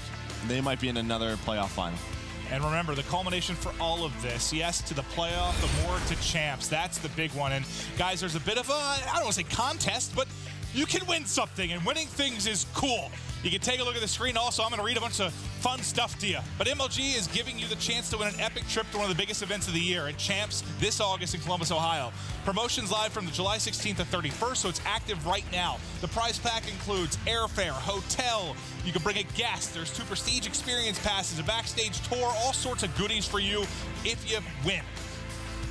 they might be in another playoff final. And remember, the culmination for all of this, yes, to the playoff, the more to champs. That's the big one. And, guys, there's a bit of a, I don't want to say contest, but you can win something, and winning things is cool. You can take a look at the screen. Also, I'm going to read a bunch of fun stuff to you. But MLG is giving you the chance to win an epic trip to one of the biggest events of the year at Champs this August in Columbus, Ohio. Promotions live from the July 16th to 31st, so it's active right now. The prize pack includes airfare, hotel, you can bring a guest, there's 2 prestige experience passes, a backstage tour, all sorts of goodies for you if you win.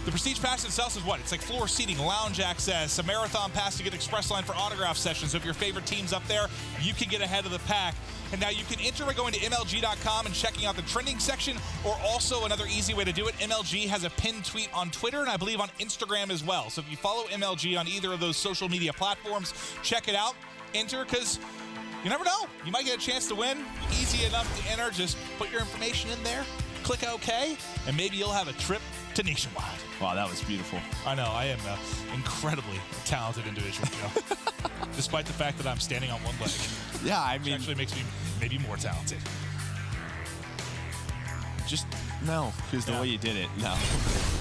The Prestige Pass itself is what? It's like floor seating, lounge access, a marathon pass to get express line for autograph sessions. So if your favorite team's up there, you can get ahead of the pack. And now you can enter by going to MLG.com and checking out the trending section, or also another easy way to do it, MLG has a pinned tweet on Twitter and I believe on Instagram as well. So if you follow MLG on either of those social media platforms, check it out, enter, because you never know. You might get a chance to win. Easy enough to enter. Just put your information in there, click OK, and maybe you'll have a trip to Nationwide. Wow, that was beautiful. I know. I am an incredibly talented individual, Joe. Despite the fact that I'm standing on one leg. Yeah, I mean, which actually makes me maybe more talented. Just no, because the way you did it, no. I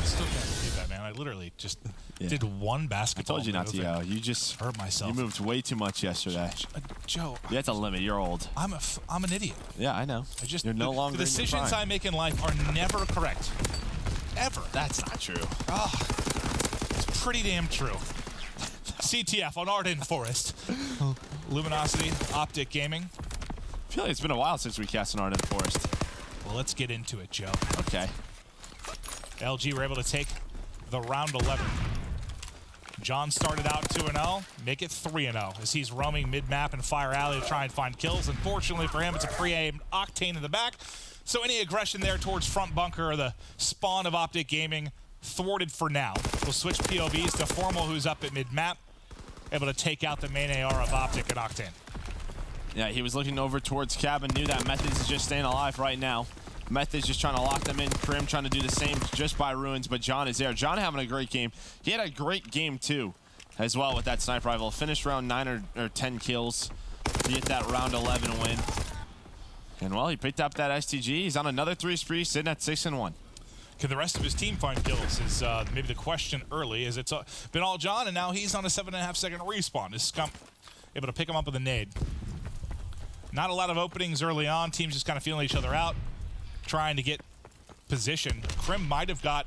still can't believe that, man. I literally just did one basketball. I told you not to go. You just hurt myself. You moved way too much yesterday. Joe, you have to limit. You're old. I'm an idiot. Yeah, I know. You're no longer. The decisions I make in life are never correct. Ever. That's not true. Oh, it's pretty damn true. CTF on Arden Forest. Luminosity, OpTic Gaming. I feel like it's been a while since we cast an Arden Forest. Well, let's get into it, Joe. Okay. LG were able to take the round 11. John started out 2-0, make it 3-0 as he's roaming mid-map and Fire Alley to try and find kills. Unfortunately for him, it's a pre-aimed Octane in the back. So any aggression there towards front bunker or the spawn of OpTic Gaming thwarted for now. We'll switch POVs to Formal, who's up at mid-map, able to take out the main AR of OpTic and Octane. Yeah, he was looking over towards Cabin, knew that Methods is just staying alive right now. Methods just trying to lock them in. Krim trying to do the same just by Ruins, but John is there. John having a great game. He had a great game, too, as well with that sniper rifle. Finished round 9 or 10 kills to get that round 11 win. And, well, he picked up that STG. He's on another 3 spree, sitting at 6-1. Can the rest of his team find kills is maybe the question early, as it's been all John, and now he's on a 7.5-second respawn. Is Scump able to pick him up with a nade? Not a lot of openings early on. Teams just kind of feeling each other out, trying to get position. Krim might have got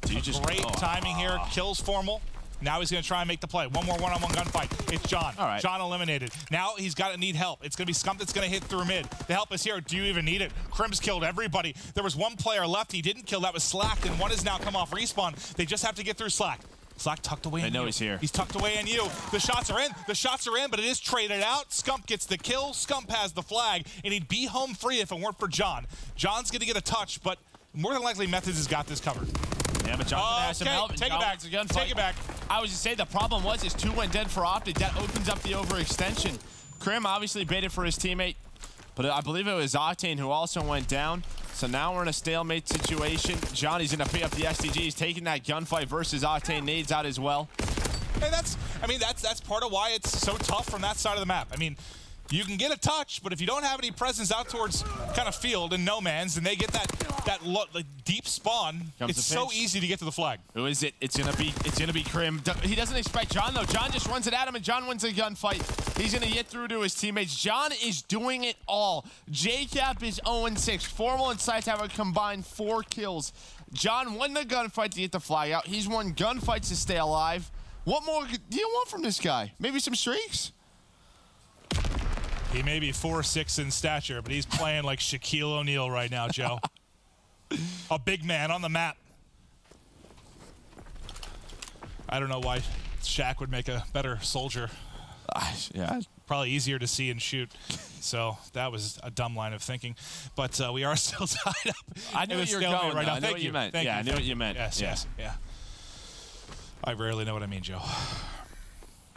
great timing here. Kills Formal. Now he's going to try and make the play. One more one-on-one gunfight. It's John. All right. John eliminated. Now he's got to need help. It's going to be Scump that's going to hit through mid. The help is here. Do you even need it? Krim's killed everybody. There was one player left he didn't kill. That was Slack, and one has now come off respawn. They just have to get through Slack. Slack tucked away in you. I know he's here. He's tucked away in you. The shots are in. The shots are in, but it is traded out. Scump gets the kill. Scump has the flag, and he'd be home free if it weren't for John. John's going to get a touch, but more than likely Methods has got this covered. Yeah, but John has some help. Take it back. Take it back. I was just saying the problem was his 2 went dead for OpTic. That opens up the overextension. Krim obviously baited for his teammate, but I believe it was Octane who also went down. So now we're in a stalemate situation. Johnny's going to pick up the STG. He's taking that gunfight versus Octane. Nades out as well. Hey, that's part of why it's so tough from that side of the map. I mean, you can get a touch, but if you don't have any presence out towards kind of field and no man's, and they get that deep spawn, it's so easy to get to the flag. Who is it? It's gonna be Krim. He doesn't expect John though. John just runs it at him, and John wins a gunfight. He's gonna get through to his teammates. John is doing it all. JCap is 0-6. Formal and Sights have a combined 4 kills. John won the gunfight to get the flag out. He's won gunfights to stay alive. What more do you want from this guy? Maybe some streaks? He may be 4'6" in stature, but he's playing like Shaquille O'Neal right now, Joe. A big man on the map. I don't know why Shaq would make a better soldier. Yeah. Probably easier to see and shoot. So that was a dumb line of thinking. But we are still tied up. I knew what you were going right now. I knew what you meant. Thank you. I knew what you meant. Yes. I rarely know what I mean, Joe.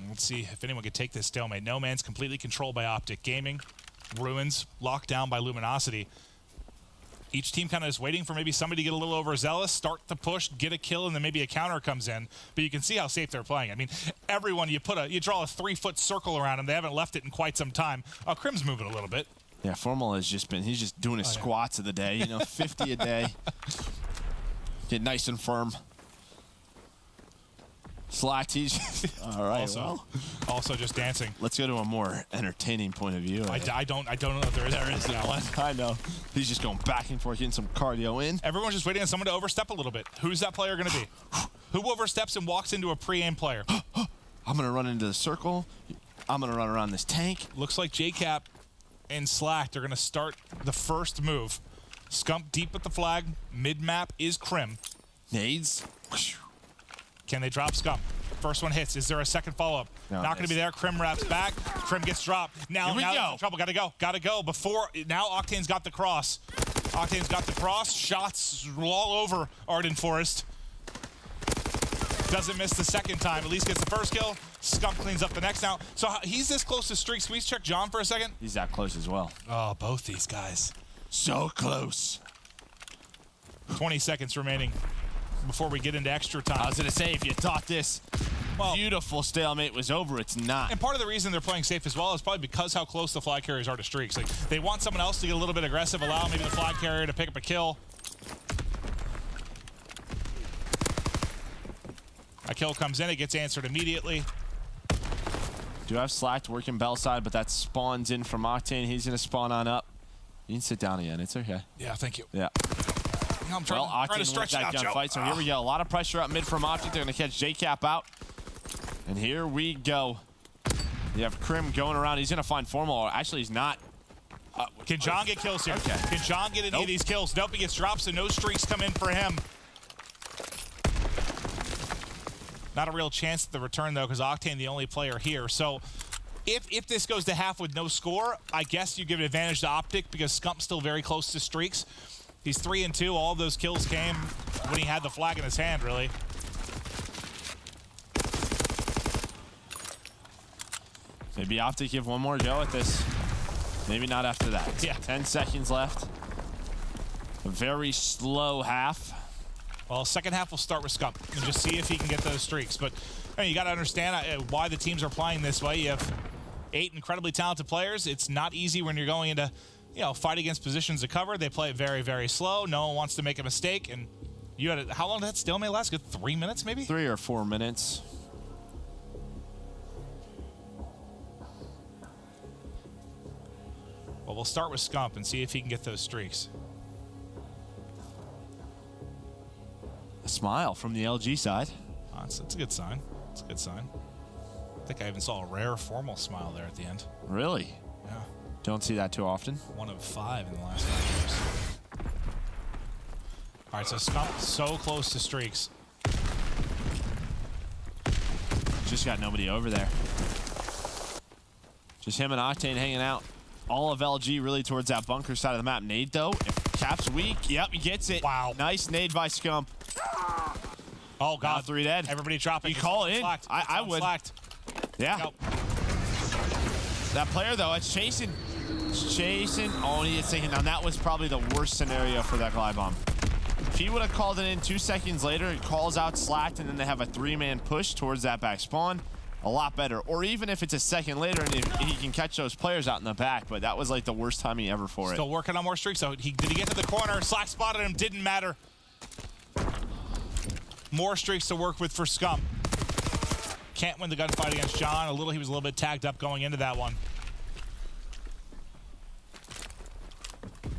Let's see if anyone could take this stalemate. No Man's completely controlled by OpTic Gaming. Ruins locked down by Luminosity. Each team kind of is waiting for maybe somebody to get a little overzealous, start the push, get a kill, and then maybe a counter comes in. But you can see how safe they're playing. I mean, everyone, you draw a 3-foot circle around them. They haven't left it in quite some time. Crim's moving a little bit. Yeah, Formal has he's just doing his squats of the day, 50 a day. Get nice and firm. Slacked, all right. Also just dancing. Let's go to a more entertaining point of view. I don't know if there is that one. I know. He's just going back and forth, getting some cardio in. Everyone's just waiting on someone to overstep a little bit. Who's that player going to be? Who oversteps and walks into a pre-aim player? I'm going to run into the circle. I'm going to run around this tank. Looks like JCap and Slacked are going to start the first move. Scump deep with the flag. Mid-map is Crim. Nades. Can they drop Scump? First one hits. Is there a second follow-up? No, Not going to be there. Crim wraps back. Crim gets dropped. Now it's in trouble. Got to go. Now Octane's got the cross. Octane's got the cross. Shots all over Arden Forest. Doesn't miss the second time. At least gets the first kill. Scump cleans up the next now. So he's this close to streaks. Can we check John for a second? He's that close as well. Oh, both these guys. So close. 20 seconds remaining before we get into extra time. I was going to say, if you thought this beautiful stalemate was over, it's not. And part of the reason they're playing safe as well is probably because how close the flag carriers are to streaks. Like, they want someone else to get a little bit aggressive, allow maybe the flag carrier to pick up a kill. A kill comes in, it gets answered immediately. Do have Slacked working bell side, but that spawns in from Octane. He's going to spawn on up. You can sit down again. It's okay. Yeah, thank you. Yeah. I'm trying to stretch that gun fight. So here we go. A lot of pressure up mid from OpTic. They're going to catch JCap out. And here we go. You have Crim going around. He's going to find Formal. Actually, he's not. Can John get kills here? Okay. Can John get any of these kills? Nope, he gets dropped, so no streaks come in for him. Not a real chance at the return, though, because Octane the only player here. So if this goes to half with no score, I guess you give an advantage to OpTic because Scump's still very close to streaks. He's 3-2. All of those kills came when he had the flag in his hand, really. Maybe OpTic give one more go at this. Maybe not after that. Yeah. 10 seconds left. A very slow half. Well, second half will start with Scump and just see if he can get those streaks. But I mean, you got to understand why the teams are playing this way. You have 8 incredibly talented players. It's not easy when you're going into fight against positions of cover. They play it very, very slow. No one wants to make a mistake. And you had how long did that stalemate last? Good 3 minutes, maybe? 3 or 4 minutes. Well, we'll start with Scump and see if he can get those streaks. A smile from the LG side. That's a good sign. It's a good sign. I think I even saw a rare Formal smile there at the end. Really? Yeah. Don't see that too often. 1 of 5 in the last 5 years. All right, so Scump so close to streaks. Just got nobody over there. Just him and Octane hanging out. All of LG really towards that bunker side of the map. Nade, though. If Cap's weak, yep, he gets it. Wow. Nice nade by Scump. Oh, God. Now 3 dead. Everybody dropping. You call it in. I would. Slacked. Yeah. Nope. That player, though, it's chasing. It's chasing. Oh, he is taking down. That was probably the worst scenario for that glide bomb. If he would have called it in 2 seconds later, it calls out Slacked, and then they have a 3-man push towards that back spawn. A lot better. Or even if it's a second later and he can catch those players out in the back, but that was like the worst timing ever for it. Still working on more streaks. So did he get to the corner? Slack spotted him. Didn't matter. More streaks to work with for Scump. Can't win the gunfight against John. He was a little bit tagged up going into that one.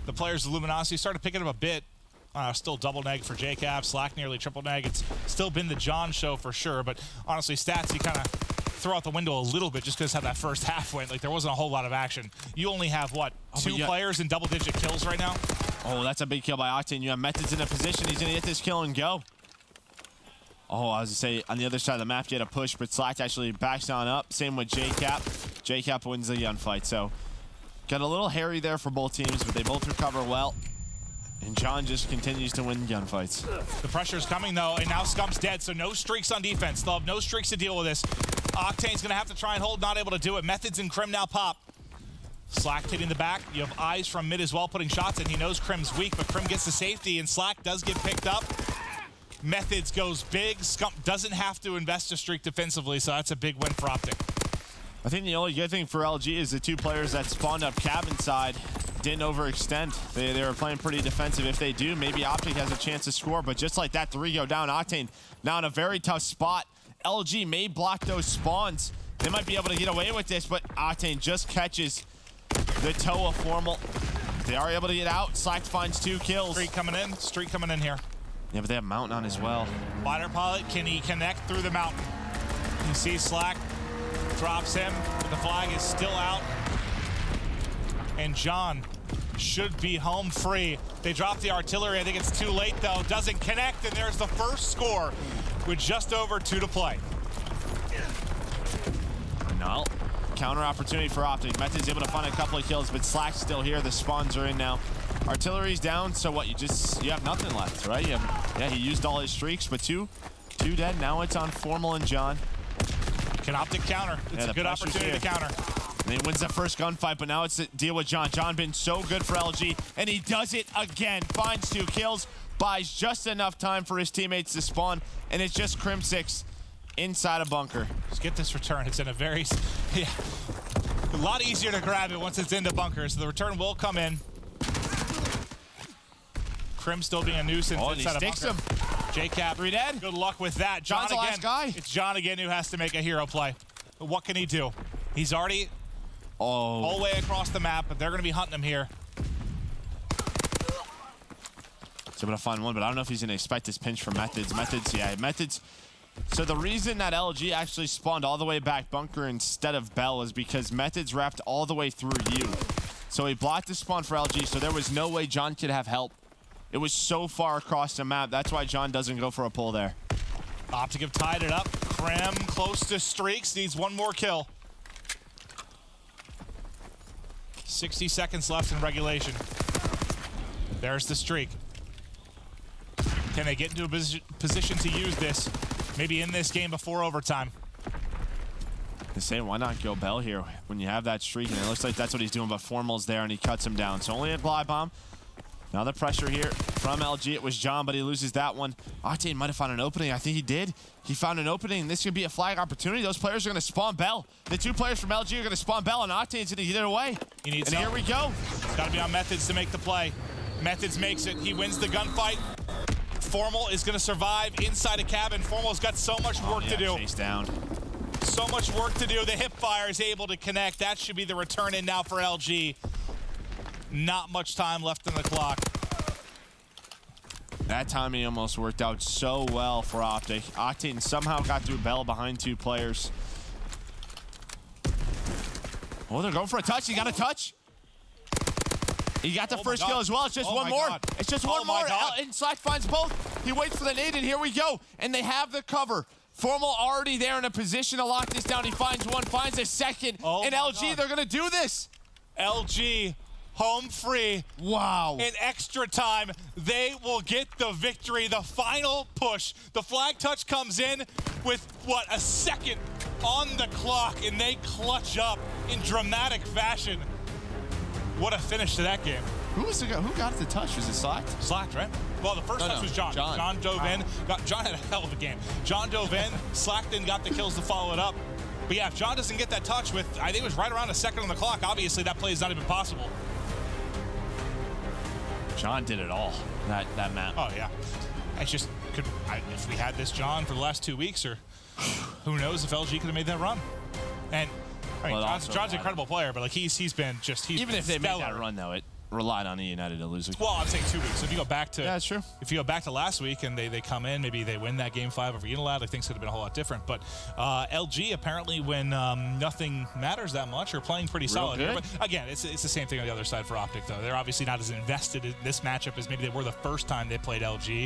The players of Luminosity started picking up a bit. Still double neg for JCap. Slack nearly triple neg. It's still been the John show for sure, but honestly, stats you kind of throw out the window a little bit just because how that first half went. Like, there wasn't a whole lot of action. You only have, what, 2 players in double-digit kills right now? Oh, that's a big kill by Octane. You have Methods in a position. He's going to get this kill and go. Oh, I was going to say, on the other side of the map, you had a push, but Slack actually backs on up. Same with JCap. JCap wins the gunfight. So, got a little hairy there for both teams, but they both recover well. And John just continues to win gunfights. The pressure's coming, though, and now Scump's dead, so no streaks on defense. They'll have no streaks to deal with this. Octane's going to have to try and hold, not able to do it. Methods and Crim now pop. Slack hitting the back. You have eyes from mid as well, putting shots in. He knows Crim's weak, but Crim gets the safety, and Slack does get picked up. Methods goes big. Scump doesn't have to invest a streak defensively, so that's a big win for OpTic. I think the only good thing for LG is the two players that spawned up cabin side didn't overextend. They were playing pretty defensive. If they do, maybe OpTic has a chance to score, but just like that, 3 go down. Octane now in a very tough spot. LG may block those spawns. They might be able to get away with this, but Octane just catches the toe of Formal. They are able to get out. Slack finds 2 kills. Streak coming in here. Yeah, but they have Mountain on as well. Fighter pilot, can he connect through the mountain? You see Slack drops him, but the flag is still out. And John should be home free. They drop the artillery. I think it's too late, though. Doesn't connect, and there's the first score with just over 2 to play. No. Counter opportunity for OpTic. Method's able to find a couple of kills, but Slack's still here. The spawns are in now. Artillery's down, so what? You have nothing left, right? Yeah, he used all his streaks, but two dead. Now it's on Formal and John. Can OpTic counter? It's a good opportunity to counter. And he wins the first gunfight, but now it's to deal with John. John been so good for LG, and he does it again. Finds 2 kills, buys just enough time for his teammates to spawn, and it's just Crim 6 inside a bunker. Just get this return. It's in a very, a lot easier to grab it once it's into bunker, so the return will come in. Crim still being a nuisance inside a bunker. Him. JCap, 3 dead. Good luck with that. John John's the last guy. It's John again who has to make a hero play. But what can he do? He's already all the way across the map, but they're going to be hunting him here. He's able to find one, but I don't know if he's going to expect this pinch from Methods. Methods. So the reason that LG actually spawned all the way back bunker instead of Bell is because Methods wrapped all the way through you. So he blocked the spawn for LG, so there was no way John could have help. It was so far across the map. That's why John doesn't go for a pull there. OpTic have tied it up. Crim close to streaks, needs 1 more kill. 60 seconds left in regulation. There's the streak. Can they get into a position to use this? Maybe in this game before overtime. They say, why not go Bell here when you have that streak? And it looks like that's what he's doing, but Formal's there and he cuts him down. So only a glide bomb. Now the pressure here from LG. It was John, but he loses that one. Octane might have found an opening. I think he did. He found an opening. This could be a flag opportunity. Those players are going to spawn Bell. The 2 players from LG are going to spawn Bell, and Octane's going to get it away. He needs and here we go. It's got to be on Methods to make the play. Methods makes it. He wins the gunfight. Formal is going to survive inside a cabin. Formal's got so much work to do. Chase down. So much work to do. The hip fire is able to connect. That should be the return in now for LG. Not much time left on the clock. That timing almost worked out so well for OpTic. Octane somehow got through Bell behind 2 players. Oh, they're going for a touch. He got a touch. He got the first kill as well. It's just one more. It's just one more. And Slack finds both. He waits for the nade, and here we go. And they have the cover. Formal already there in a position to lock this down. He finds one, finds a second. And LG, they're going to do this. LG home free. Wow. In extra time, they will get the victory. The final push. The flag touch comes in with, what, a second on the clock, and they clutch up in dramatic fashion. What a finish to that game. Who got the touch? Was it Slack? Slack, right? Well, the first touch was John. John dove in. John had a hell of a game. John dove in. Slack then got the kills to follow it up. But yeah, if John doesn't get that touch with, I think it was right around a second on the clock, obviously that play is not even possible. John did it all, that map. Oh, yeah. It's just, if we had this John for the last 2 weeks, or who knows if LG could have made that run. And I mean, John's an incredible player, but like he's been just even if they made that run though, relied on E United to lose. Well, I'm saying 2 weeks. So if you go back to that's true. If you go back to last week and they come in, maybe they win that game 5 over Unilad, like things could have been a whole lot different. But LG apparently, when nothing matters that much, are playing pretty solid here. But again, it's the same thing on the other side for OpTic, though. They're obviously not as invested in this matchup as maybe they were the first time they played LG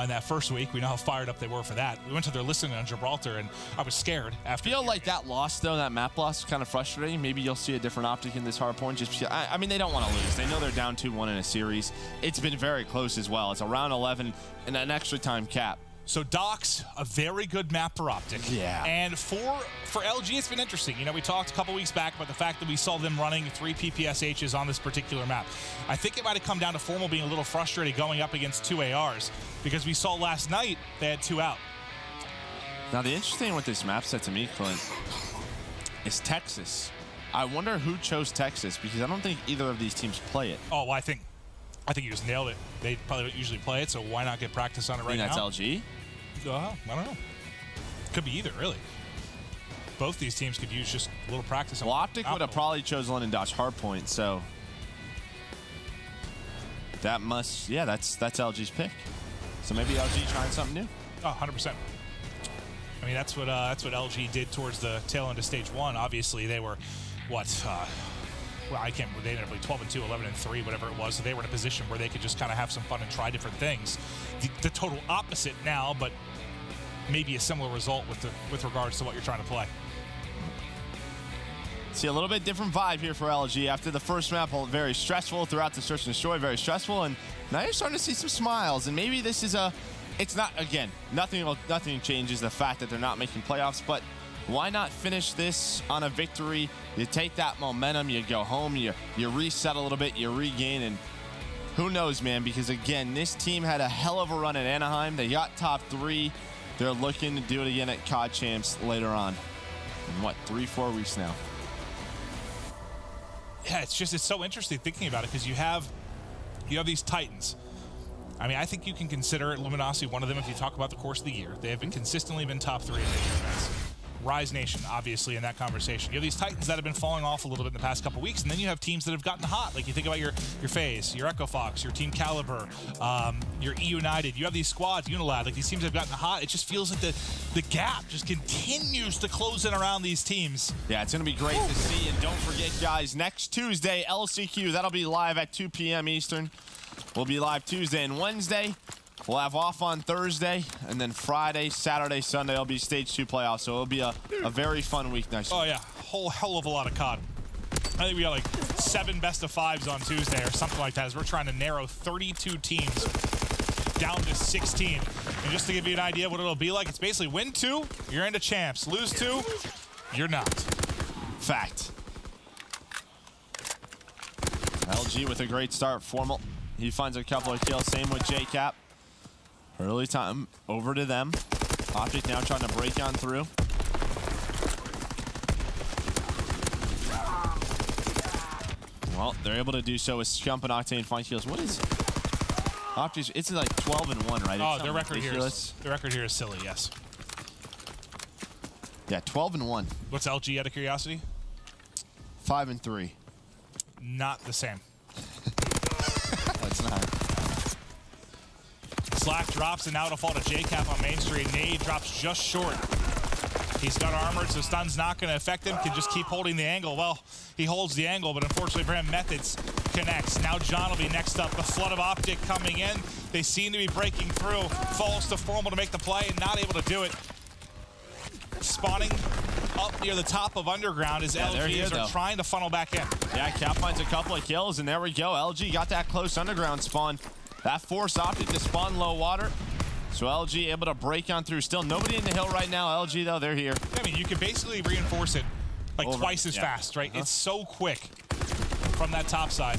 in that first week. We know how fired up they were for that. We went to their listening on Gibraltar, and I was scared after. I feel like that loss, though, that map loss, is kind of frustrating. Maybe you'll see a different OpTic in this Hardpoint. Just because, I mean, they don't want to lose. They know they're down 2-1 in a series. It's been very close as well. It's a round 11 and an extra time cap. So Docks, a very good map for OpTic. Yeah. And for LG, it's been interesting. You know, we talked a couple weeks back about the fact that we saw them running 3 PPSHs on this particular map. I think it might have come down to Formal being a little frustrated going up against 2 ARs, because we saw last night they had 2 out. Now, the interesting thing with this map set to me, Clint, is Texas. I wonder who chose Texas, because I don't think either of these teams play it. Oh, well, I think you just nailed it. They probably don't usually play it, so why not get practice on it right now? That's LG? I don't know. Could be either, really. Both these teams could use just a little practice. Well, OpTic would have probably chosen London Dodge Hardpoint, so that must, yeah, that's LG's pick. So maybe LG trying something new. Oh, 100%. I mean, that's what LG did towards the tail end of stage 1. Obviously, they were, what, well, I can't remember. They ended up like 12-2, 11-3, whatever it was. So they were in a position where they could just kind of have some fun and try different things. The total opposite now, but maybe a similar result with regards to what you're trying to play. See a little bit different vibe here for LG. After the first map, very stressful throughout the search and destroy, very stressful, and now you're starting to see some smiles. And maybe this is it's not, again, nothing changes the fact that they're not making playoffs, but why not finish this on a victory? You take that momentum, you go home, you reset a little bit, you regain, and who knows, man, because again, this team had a hell of a run at Anaheim. They got top 3. They're looking to do it again at COD Champs later on. In what, 3-4 weeks now? Yeah, it's so interesting thinking about it, because you have these Titans. I mean, I think you can consider Luminosity one of them if you talk about the course of the year. They have consistently been top 3 in major events. Rise Nation, obviously, in that conversation. You have these Titans that have been falling off a little bit in the past couple weeks, and then you have teams that have gotten hot. Like, you think about your FaZe, your Echo Fox, your Team Caliber, your E United. You have these squads, Unilad, like these teams have gotten hot. It just feels like the gap just continues to close in around these teams. Yeah, it's going to be great to see. And don't forget, guys, next Tuesday, LCQ, that'll be live at 2 p.m. Eastern. We'll be live Tuesday and Wednesday. We'll have off on Thursday, and then Friday, Saturday, Sunday will be Stage 2 playoffs, so it'll be a very fun week next week. Oh, yeah. Whole hell of a lot of COD. I think we got like 7 best-of-5s on Tuesday or something like that, as we're trying to narrow 32 teams down to 16. And just to give you an idea of what it'll be like, it's basically win 2, you're into champs. Lose 2, you're not. Fact. LG with a great start. Formal. He finds a couple of kills. Same with JCap. Early time over to them. OpTic now trying to break on through. Well, they're able to do so with Scump and Octane find kills. What is OpTic? It's like 12-1, right? Oh, their record here is silly. Yes. Yeah, 12-1. What's LG out of curiosity? 5-3. Not the same. That's not. Slack drops, and now it'll fall to JCap on Main Street. Nade drops just short. He's got armored, so stun's not going to affect him. Can just keep holding the angle. Well, he holds the angle, but unfortunately for him, Methods connects. Now John will be next up. The flood of OpTic coming in. They seem to be breaking through. Falls to Formal to make the play, and not able to do it. Spawning up near the top of Underground as LG are trying to funnel back in. Yeah, Cap finds a couple of kills, and there we go. LG got that close Underground spawn. That forced OpTic to spawn low water. So LG able to break on through. Still nobody in the hill right now. LG, though, they're here. I mean, you can basically reinforce it like twice as fast, right? It's so quick from that top side.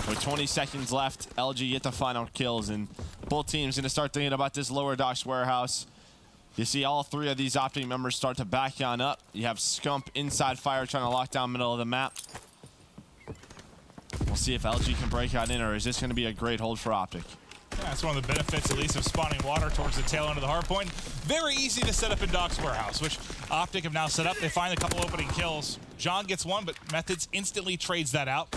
With 20 seconds left, LG get the final kills, and both teams going to start thinking about this lower docks warehouse. You see all 3 of these OpTic members start to back on up. You have Scump inside fire trying to lock down middle of the map. We'll see if LG can break out in, or is this going to be a great hold for OpTic? Yeah, that's one of the benefits, at least, of spawning water towards the tail end of the hardpoint. Very easy to set up in Docks Warehouse, which OpTic have now set up. They find a couple opening kills. John gets one, but Methods instantly trades that out.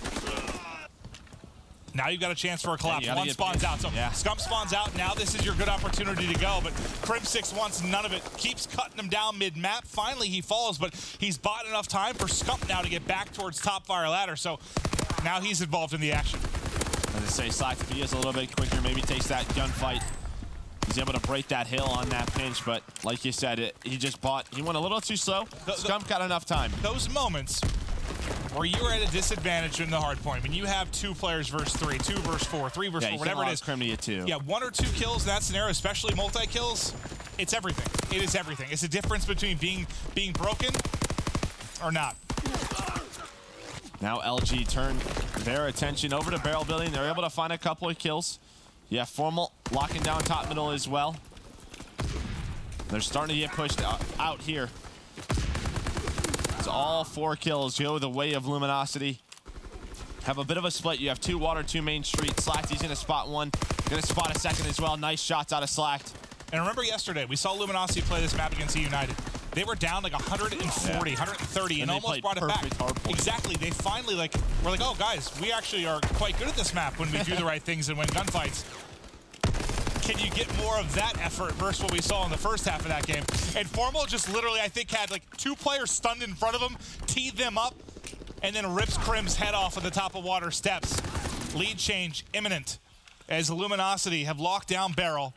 Now you've got a chance for a collapse. One spawns out. So Scump spawns out. Now this is your good opportunity to go. But Crim6 wants none of it. Keeps cutting him down mid-map. Finally, he falls, but he's bought enough time for Scump now to get back towards top fire ladder. So now he's involved in the action. As I say, Slack is a little bit quicker. Maybe takes that gunfight. He's able to break that hill on that pinch. But like you said, he went a little too slow. Scump got enough time. Those moments where you're at a disadvantage in the hard point, when you have 2 players versus 3, 2 versus 4, 3 versus 4, whatever it is. Crim to get 2. Yeah, 1 or 2 kills in that scenario, especially multi-kills, it's everything. It is everything. It's the difference between being broken or not. Now LG turned their attention over to barrel building. They're able to find a couple of kills. Yeah, Formal locking down top middle as well. They're starting to get pushed out here. It's all 4 kills go the way of Luminosity. Have a bit of a split. You have 2 water, 2 main street. Slacked, he's gonna spot one. Gonna spot a second as well. Nice shots out of Slacked. And remember yesterday, we saw Luminosity play this map against United. They were down like 140, 130, and almost brought it back. Exactly. They finally were like, oh guys, we actually are quite good at this map when we do the right things and win gunfights. Can you get more of that effort versus what we saw in the first half of that game? And Formal just literally, I think, had like 2 players stunned in front of him, teed them up, and then rips Crim's head off at the top of water steps. Lead change imminent as Luminosity have locked down barrel.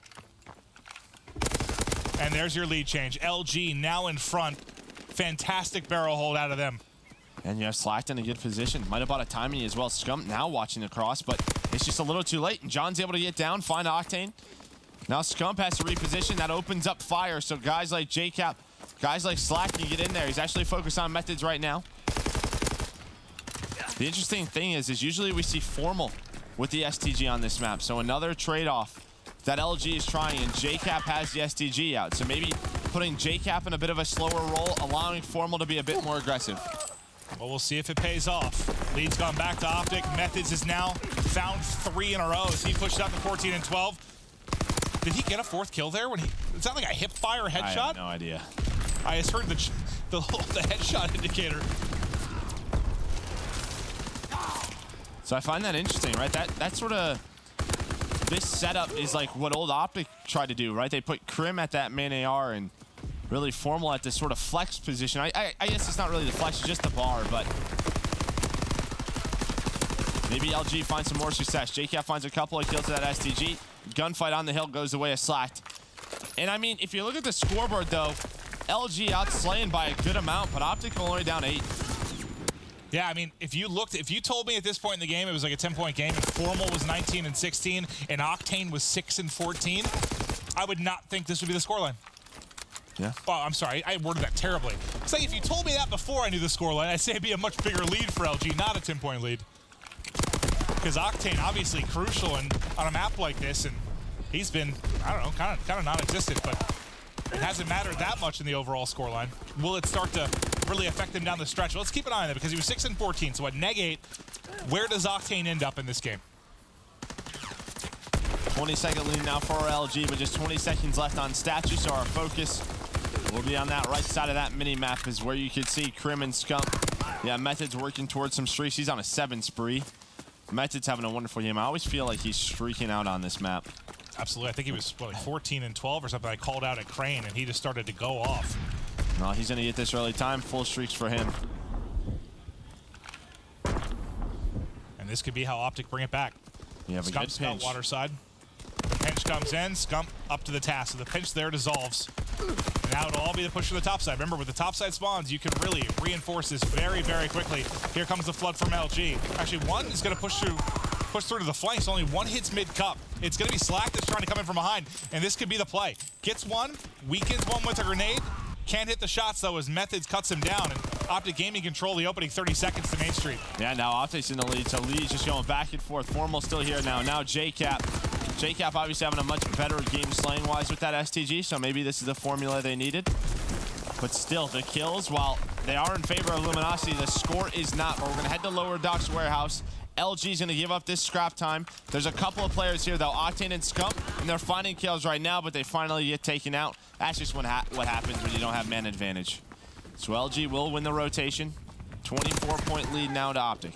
And there's your lead change. LG now in front. Fantastic barrel hold out of them. And you have Slacked in a good position. Might have bought a timing as well. Scump now watching the cross, but it's just a little too late. And John's able to get down, find Octane. Now Scump has to reposition. That opens up fire. So guys like JCap, guys like Slack can get in there. He's actually focused on Methods right now. The interesting thing is usually we see Formal with the STG on this map. So another trade-off that LG is trying, and JCap has the STG out. So maybe putting JCap in a bit of a slower role, allowing Formal to be a bit more aggressive. Well, we'll see if it pays off. Lead's gone back to OpTic. Methods has now found 3 in a row as he pushed up to 14 and 12. Did he get a 4th kill there? Is that like a hip fire headshot? I have no idea. I just heard the headshot indicator. So I find that interesting, right? That sort of, this setup is like what old OpTic tried to do, right? They put Crim at that main AR and really Formal at this sort of flex position. I guess it's not really the flex, it's just the bar, but maybe LG finds some more success. JCap finds a couple of kills to that STG. Gunfight on the hill goes the way of Slacked. And I mean, if you look at the scoreboard though, LG outslaying by a good amount, but OpTic only down 8. Yeah, I mean, if you told me at this point in the game it was like a 10-point game and Formal was 19 and 16 and Octane was 6 and 14, I would not think this would be the scoreline. Yeah. Well, I'm sorry, I worded that terribly. It's like if you told me that before I knew the scoreline, I'd say it'd be a much bigger lead for LG, not a 10-point lead. Because Octane obviously crucial on a map like this, and he's been, I don't know, kind of non-existent, but it hasn't mattered that much in the overall scoreline. Will it start to really affect him down the stretch? Well, let's keep an eye on that because he was 6 and 14. So at -8, where does Octane end up in this game? 20-second lead now for LG, but just 20 seconds left on statue, so our focus will be on that right side of that mini-map is where you can see Crim and Scump. Yeah, Methods working towards some streaks. He's on a 7 spree. Methods having a wonderful game. I always feel like he's streaking out on this map. Absolutely. I think he was, what, like 14 and 12 or something. I called out at Crane, and he just started to go off. No, he's going to get this early time. Full streaks for him. And this could be how OpTic bring it back. Yeah, but Scump's got water side. The pinch comes in. Scump up to the task. So the pinch there dissolves. And now it'll all be the push to the top side. Remember, with the top side spawns, you can really reinforce this very, very quickly. Here comes the flood from LG. Actually, one is going to push through to the flanks. Only one hits mid-cup. It's going to be Slack that's trying to come in from behind, and this could be the play. Gets one, weakens one with a grenade. Can't hit the shots, though, as Methods cuts him down, and OpTic Gaming control the opening 30 seconds to Main Street. Yeah, now OpTic's in the lead, so Lee's just going back and forth. Formal still here now. Now JCap. JCap obviously having a much better game slaying-wise with that STG, so maybe this is the formula they needed. But still, the kills, while they are in favor of Luminosity, the score is not. But we're going to head to Lower Docks Warehouse. LG's going to give up this scrap time. There's a couple of players here, though, Octane and Scump, and they're finding kills right now, but they finally get taken out. That's just what happens when you don't have man advantage. So LG will win the rotation. 24-point lead now to OpTic.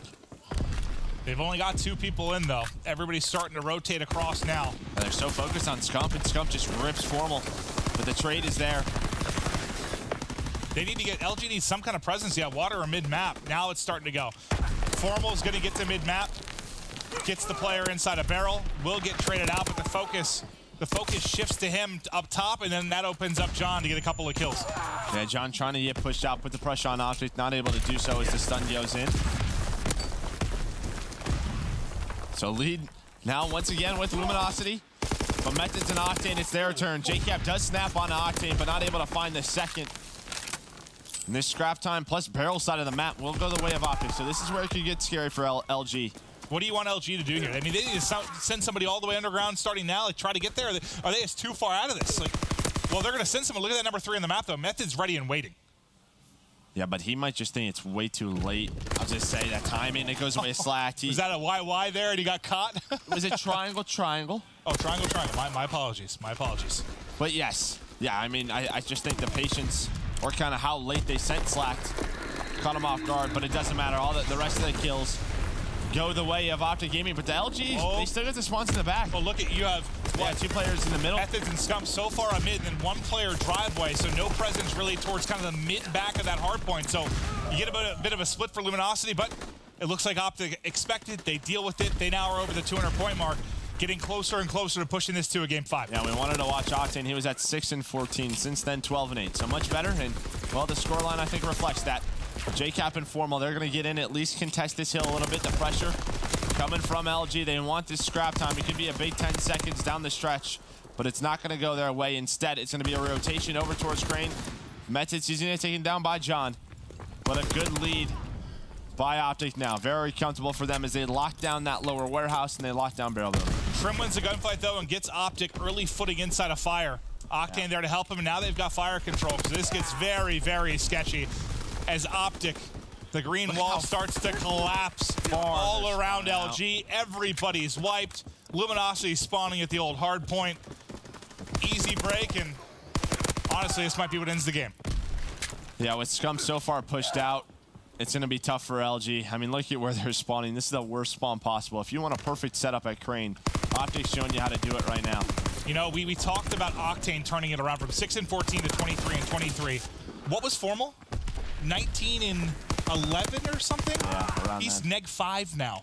They've only got 2 people in, though. Everybody's starting to rotate across now. And they're so focused on Scump, and Scump just rips Formal. But the trade is there. They need to get, LG needs some kind of presence. Yeah, water or mid-map. Now it's starting to go. Formal is going to get to mid-map. Gets the player inside a barrel. Will get traded out, but the focus shifts to him up top, and then that opens up John to get a couple of kills. Yeah, John trying to get pushed out, put the pressure on OpTic, not able to do so as the stun goes in. So lead now once again with Luminosity. But Methods and Octane, it's their turn. JCap does snap on Octane, but not able to find the second. And this scrap time plus barrel side of the map will go the way of OpTic. So this is where it could get scary for LG. What do you want LG to do here? I mean, they need to send somebody all the way underground starting now, like try to get there. Are they just too far out of this? Like, well, they're going to send someone. Look at that number 3 on the map, though. Method's ready and waiting. Yeah, but he might just think it's way too late. I'll just say that timing, it goes away slack. Was that a YY there and he got caught? Was it triangle, triangle? Oh, triangle, triangle. My apologies. My apologies. But yes. Yeah, I mean, I just think the patience or kind of how late they sent Slacked caught him off guard, but it doesn't matter. All the rest of the kills go the way of OpTic Gaming, but the LGs, they still get the spawns in the back. Well, look at, you have, what, 2 players in the middle? Methods and Scump so far on mid, and then 1 player driveway, so no presence really towards kind of the mid-back of that hard point. So you get a bit of a split for Luminosity, but it looks like OpTic expected. They deal with it. They now are over the 200-point mark, getting closer and closer to pushing this to a game 5. Yeah, we wanted to watch Octane. He was at 6-14. Since then, 12-8. So much better, and, well, the scoreline, I think, reflects that. JCap and Formal, they're going to get in, at least contest this hill a little bit. The pressure coming from LG. They want this scrap time. It could be a big 10 seconds down the stretch, but it's not going to go their way. Instead, it's going to be a rotation over towards Crane. Methods using it, taken down by John. But a good lead by OpTic now. Very comfortable for them as they lock down that lower warehouse and they lock down Barrel Builder. Trim wins the gunfight, though, and gets OpTic early footing inside of fire. Octane there to help him, and now they've got fire control, so this gets very, very sketchy as OpTic, the green wall starts to collapse all around LG. Everybody's wiped. Luminosity spawning at the old hard point. Easy break, and honestly, this might be what ends the game. Yeah, with Scum so far pushed out, it's going to be tough for LG. I mean, look at where they're spawning. This is the worst spawn possible. If you want a perfect setup at Crane, OpTic's showing you how to do it right now. You know, we talked about Octane turning it around from 6-14 to 23-23. What was Formal? 19-11 or something? Yeah, around He's that. neg 5 now.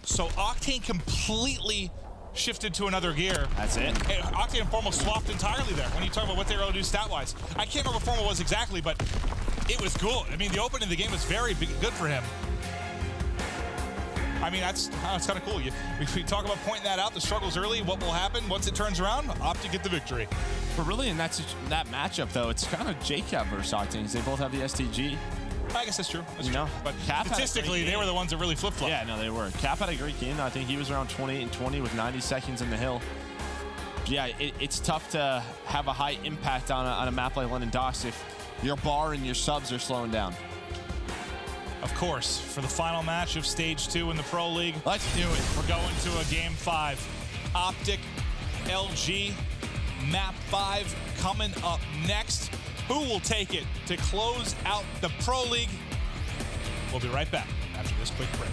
So Octane completely shifted to another gear. That's it. And Octane and Formal swapped entirely there when you talk about what they were able to do stat-wise. I can't remember what Formal was exactly, but it was cool. I mean, the opening of the game was very good for him. I mean, that's kind of cool. We talk about pointing that out, the struggles early, what will happen once it turns around, OpTic get the victory. But really, in that matchup, though, it's kind of JCap versus Octane. They both have the STG. I guess that's true. That's you know, but statistically, they were the ones that really flip-flopped. Yeah, no, they were. Cap had a great game. I think he was around 28-20 with 90 seconds in the hill. Yeah, it's tough to have a high impact on a map like London Docks if your bar and your subs are slowing down. Of course, for the final match of Stage 2 in the Pro League, let's do it. We're going to a Game 5. OpTic, LG, Map 5 coming up next. Who will take it to close out the Pro League? We'll be right back after this quick break.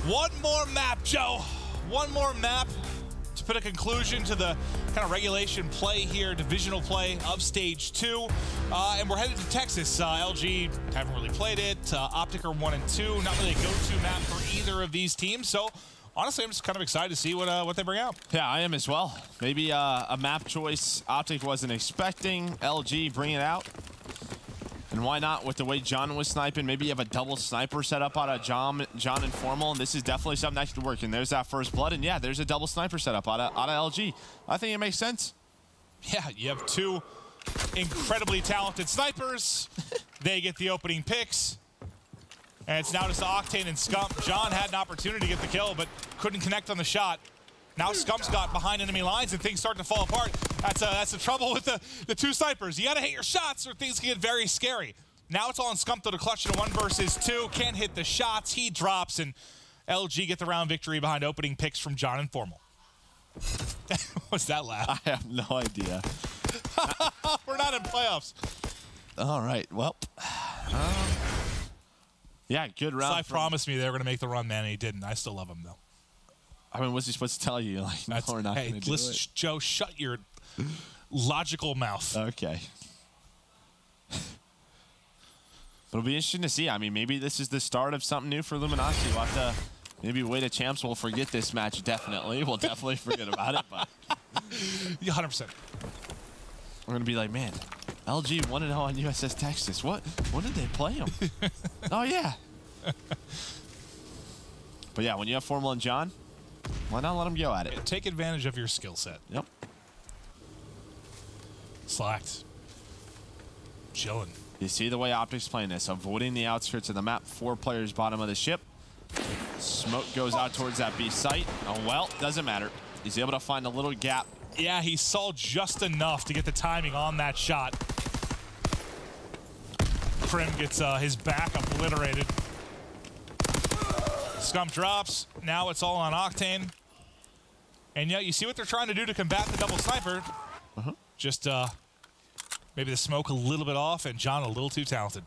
One more map, Joe. One more map to put a conclusion to the kind of regulation play here, divisional play of Stage 2. And we're headed to Texas. LG haven't really played it. OpTic are 1-2. Not really a go-to map for either of these teams. So honestly, I'm just kind of excited to see what they bring out. Yeah, I am as well. Maybe a map choice OpTic wasn't expecting. LG bring it out. And why not with the way John was sniping? Maybe you have a double sniper set up out of John and Formal, and this is definitely something that could work. And there's that first blood, and yeah, there's a double sniper set up out of LG. I think it makes sense. Yeah, you have two incredibly talented snipers. They get the opening picks. And it's now just Octane and Scump. John had an opportunity to get the kill, but couldn't connect on the shot. Now Scump's got behind enemy lines and things start to fall apart. That's the trouble with the two snipers. You gotta hit your shots or things can get very scary. Now it's all on Scump though to clutch into 1 versus 2. Can't hit the shots. He drops and LG get the round victory behind opening picks from John and Formal. What's that laugh? I have no idea. We're not in playoffs. All right, well. Yeah, good round. I promised me they were going to make the run, man, and he didn't. I still love him, though. I mean, what's he supposed to tell you? Like, no, we're not going to do it. Joe, shut your logical mouth. Okay. But it'll be interesting to see. I mean, maybe this is the start of something new for Luminosity. We'll have to maybe wait a champs. We'll forget this match, definitely. We'll definitely forget about it. But 100%. We're going to be like, man, LG 1-0 on USS Texas. When did they play him? Oh, yeah. But, yeah, when you have Formal and John, why not let them go at it? Take advantage of your skill set. Yep. Slacked. Chilling. You see the way OpTic's playing this, avoiding the outskirts of the map. 4 players bottom of the ship. Smoke goes out towards that B site. Oh, well, doesn't matter. He's able to find a little gap. Yeah, he saw just enough to get the timing on that shot. Prim gets his back obliterated. Scump drops. Now it's all on Octane. And yeah, you see what they're trying to do to combat the double sniper. Just maybe the smoke a little bit off and John a little too talented.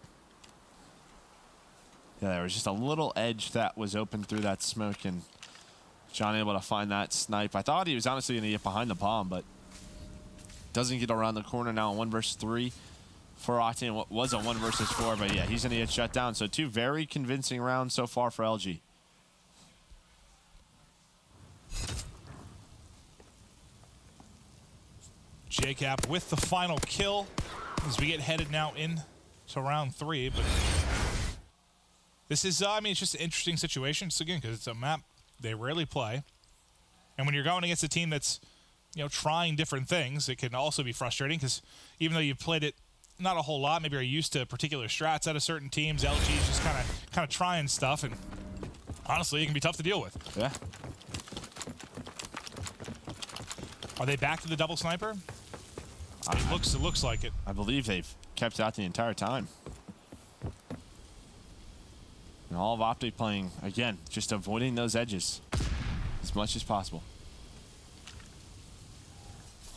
Yeah, there was just a little edge that was open through that smoke, and John able to find that snipe. I thought he was honestly going to get behind the bomb, but doesn't get around the corner now. 1 versus 3 for Octane. What was a 1 versus 4, but yeah, he's going to get shut down. So 2 very convincing rounds so far for LG. JCap with the final kill as we get headed now in to round 3. But this is, I mean, it's just an interesting situation. So again, because it's a map they rarely play. And when you're going against a team that's, you know, trying different things, it can also be frustrating because even though you've played it not a whole lot, maybe are used to particular strats out of certain teams, LG is just kind of trying stuff, and honestly, it can be tough to deal with. Yeah. Are they back to the double sniper? It looks like it. I believe they've kept it out the entire time. And all of OpTic playing, again, just avoiding those edges as much as possible.